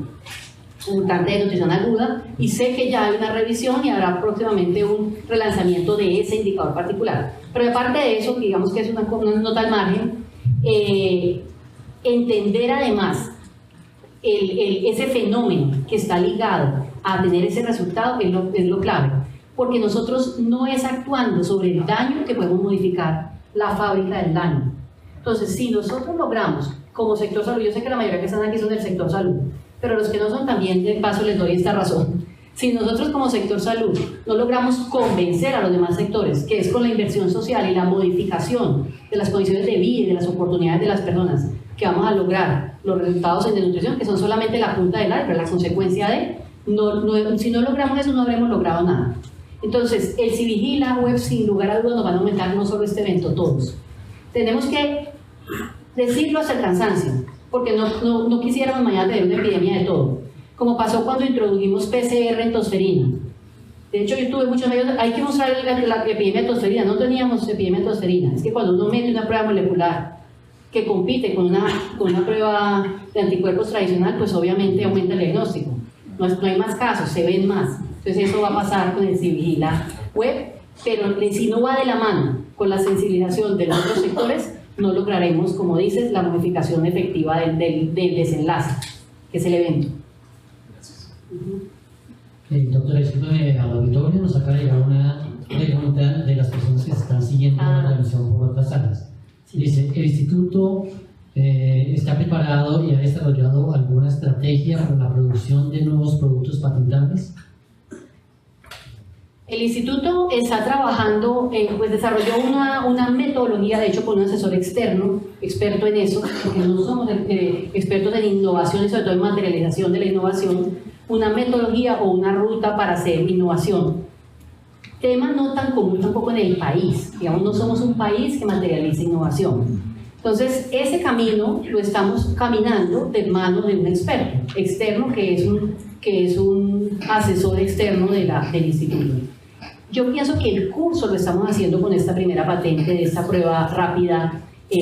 de nutrición aguda, y sé que ya hay una revisión y habrá próximamente un relanzamiento de ese indicador particular. Pero aparte de eso, digamos que es una nota al margen, entender además ese fenómeno que está ligado a tener ese resultado es lo clave, porque nosotros no es actuando sobre el daño que podemos modificar la fábrica del daño. Entonces, si nosotros logramos, como sector salud, yo sé que la mayoría que están aquí son del sector salud, pero los que no son también, de paso les doy esta razón. Si nosotros como sector salud no logramos convencer a los demás sectores, que es con la inversión social y la modificación de las condiciones de vida y de las oportunidades de las personas, que vamos a lograr los resultados en desnutrición, que son solamente la punta del iceberg, la consecuencia de, si no logramos eso, no habremos logrado nada. Entonces, el Civigila Web, sin lugar a dudas, nos van a aumentar no solo este evento, todos. Tenemos que decirlo hasta el cansancio, porque no quisiéramos mañana tener una epidemia de todo, como pasó cuando introdujimos PCR en tosferina. De hecho, yo tuve muchos medios, hay que mostrar la epidemia de tosferina, no teníamos epidemia de tosferina, es que cuando uno mete una prueba molecular que compite con una prueba de anticuerpos tradicional, pues obviamente aumenta el diagnóstico, no hay más casos, se ven más. Entonces eso va a pasar con el Civigila Web, pero si no va de la mano con la sensibilización de los otros sectores, no lograremos, como dices, la modificación efectiva del desenlace, que es el evento. Doctora, disculpe, al auditorio nos acaba de llegar una pregunta de las personas que se están siguiendo la transmisión por otras salas. Dice, ¿el instituto está preparado y ha desarrollado alguna estrategia para la producción de nuevos productos patentables? El instituto está trabajando, pues desarrolló una metodología, de hecho con un asesor externo, experto en eso, porque no somos expertos en innovación y sobre todo en materialización de la innovación, una metodología o una ruta para hacer innovación. Tema no tan común tampoco en el país, digamos, no somos un país que materializa innovación. Entonces, ese camino lo estamos caminando de manos de un experto externo que es un asesor externo del instituto. Yo pienso que el curso lo estamos haciendo con esta primera patente de esta prueba rápida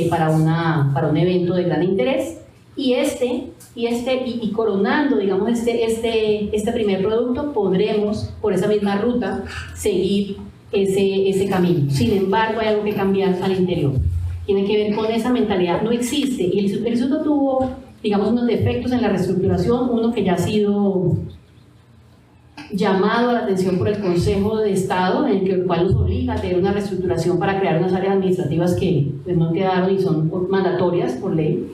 para un evento de gran interés y coronando, digamos, este primer producto, podremos por esa misma ruta seguir ese camino. Sin embargo, hay algo que cambiar al interior. Tiene que ver con esa mentalidad. No existe. Y el instituto tuvo, digamos, unos defectos en la reestructuración, uno que ya ha sido llamado a la atención por el Consejo de Estado, en el cual nos obliga a tener una reestructuración para crear unas áreas administrativas que pues, no quedaron y son mandatorias por ley.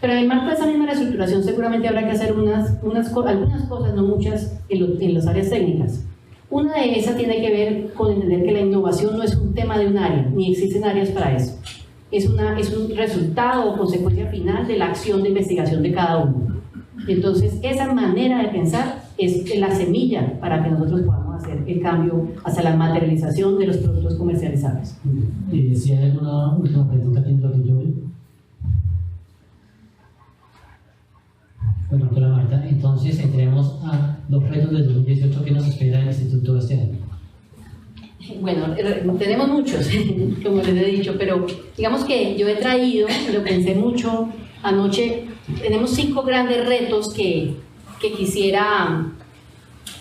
Pero en el marco de esa misma reestructuración seguramente habrá que hacer algunas cosas, no muchas, en las áreas técnicas. Una de esas tiene que ver con entender que la innovación no es un tema de un área, ni existen áreas para eso. Es un resultado o consecuencia final de la acción de investigación de cada uno. Entonces, esa manera de pensar es la semilla para que nosotros podamos hacer el cambio hacia la materialización de los productos comercializables. Si hay alguna última pregunta aquí en el auditorio. Bueno, doctora Marta, entonces entremos a los retos del 2018 que nos espera el instituto este año. Bueno, tenemos muchos, como les he dicho, pero digamos que yo he traído, lo pensé mucho anoche, tenemos 5 grandes retos que quisiera,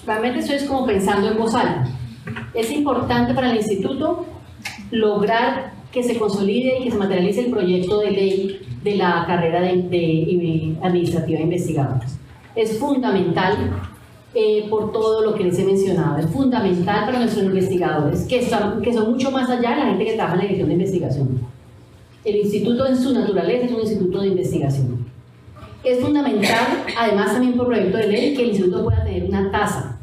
realmente estoy como pensando en voz alta. Es importante para el instituto lograr que se consolide y que se materialice el proyecto de ley de la carrera de administrativa de investigadores. Es fundamental por todo lo que les he mencionado, es fundamental para nuestros investigadores, que son mucho más allá de la gente que trabaja en la dirección de investigación. El instituto en su naturaleza es un instituto de investigación. Es fundamental, además también por proyecto de ley, que el instituto pueda tener una tasa,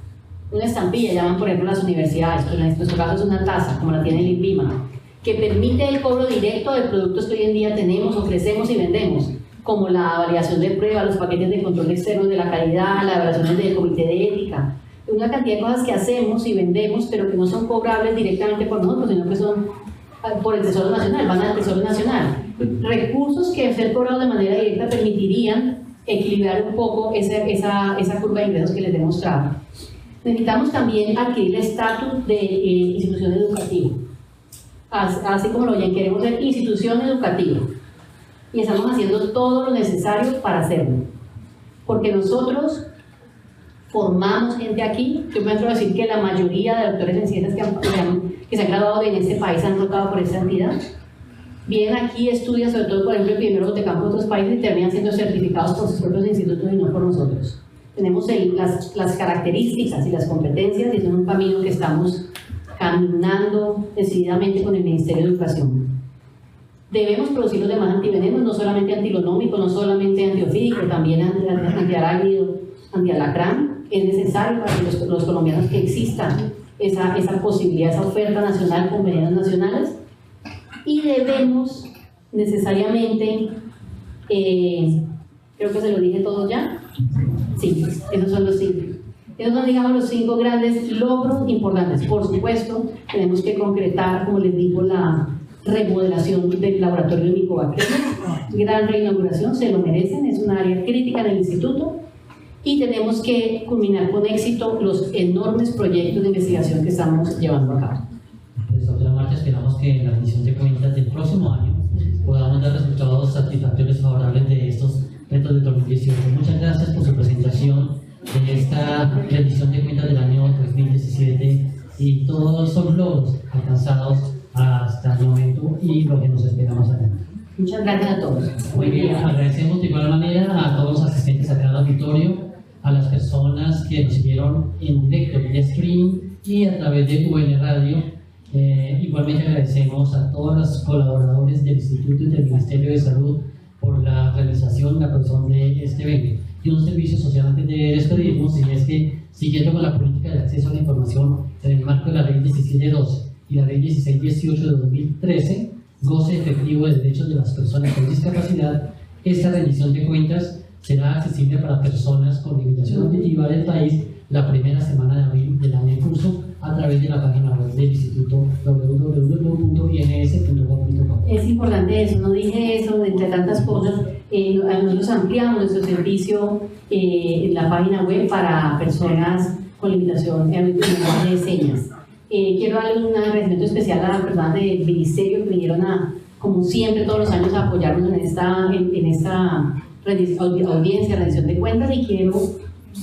una estampilla, llaman por ejemplo las universidades, pero en nuestro caso es una tasa, como la tiene el INVIMA, que permite el cobro directo de productos que hoy en día tenemos, ofrecemos y vendemos, como la validación de pruebas, los paquetes de control externo de la calidad, las evaluaciones del comité de ética, una cantidad de cosas que hacemos y vendemos, pero que no son cobrables directamente por nosotros, sino que son por el Tesoro Nacional, van al Tesoro Nacional. Recursos que ser cobrados de manera directa permitirían equilibrar un poco esa curva de ingresos que les he mostrado. Necesitamos también adquirir el estatus de institución educativa. Así como lo oyen, queremos ser institución educativa y estamos haciendo todo lo necesario para hacerlo, porque nosotros formamos gente aquí. Yo me atrevo a decir que la mayoría de doctores en ciencias que se han graduado en este país han rotado por esta entidad, vienen aquí, estudian sobre todo por ejemplo el primero de campo de otros países y terminan siendo certificados por sus propios institutos y no por nosotros. Tenemos las características y las competencias y es un camino que estamos caminando decididamente con el Ministerio de Educación. Debemos producir los demás antivenenos, no solamente antilonómico, no solamente antiofídico, también antiarácnido, antialacrán. Es necesario para que los colombianos que exista esa posibilidad, esa oferta nacional con venenos nacionales. Y debemos necesariamente, creo que se lo dije todo ya. Sí, esos son los 5. Esos son, digamos, los 5 grandes logros importantes. Por supuesto, tenemos que concretar, como les digo, la remodelación del laboratorio de micobacterias. Gran reinauguración, se lo merecen, es un área crítica en el instituto. Y tenemos que culminar con éxito los enormes proyectos de investigación que estamos llevando a cabo. Pues, doctora Marta, esperamos que en la rendición de cuentas del próximo año podamos dar resultados satisfactorios y favorables de estos retos de 2018. Muchas gracias por su presentación de esta rendición de cuentas del año 2017 y todos los logros alcanzados hasta el momento y lo que nos espera más adelante. Muchas gracias a todos. Muy bien, agradecemos de igual manera a todos los asistentes a cada auditorio, a las personas que nos siguieron en directo vía streaming y a través de UN Radio. Igualmente agradecemos a todos los colaboradores del Instituto y del Ministerio de Salud por la realización y la producción de este evento. Y un servicio social antes de despedirnos, y es que, siguiendo con la política de acceso a la información en el marco de la Ley 1712 y la Ley 1618 de 2013, goce efectivo de derechos de las personas con discapacidad, esta rendición de cuentas será accesible para personas con limitación auditiva del país la primera semana de abril del año en curso a través de la página web del Instituto www.ins.gov.co. Es importante eso, no dije eso, entre tantas cosas. Nosotros ampliamos nuestro servicio en la página web para personas con limitación de señas. Quiero darle un agradecimiento especial a las personas del ministerio que vinieron como siempre, todos los años a apoyarnos en esta audiencia, rendición de cuentas, y quiero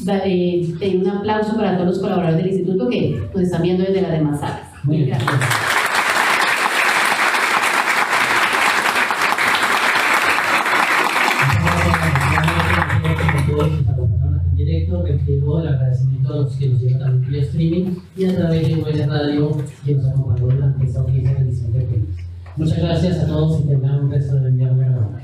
pedir un aplauso para todos los colaboradores del instituto que nos están viendo desde las demás salas. Muy bien. Gracias. Directo, reitero el agradecimiento a los que nos llevan también vía streaming y a través de UN Radio que nos acompañó durante esta audiencia de rendición de cuentas. Muchas gracias a todos y tengan un resto del día muy agradable.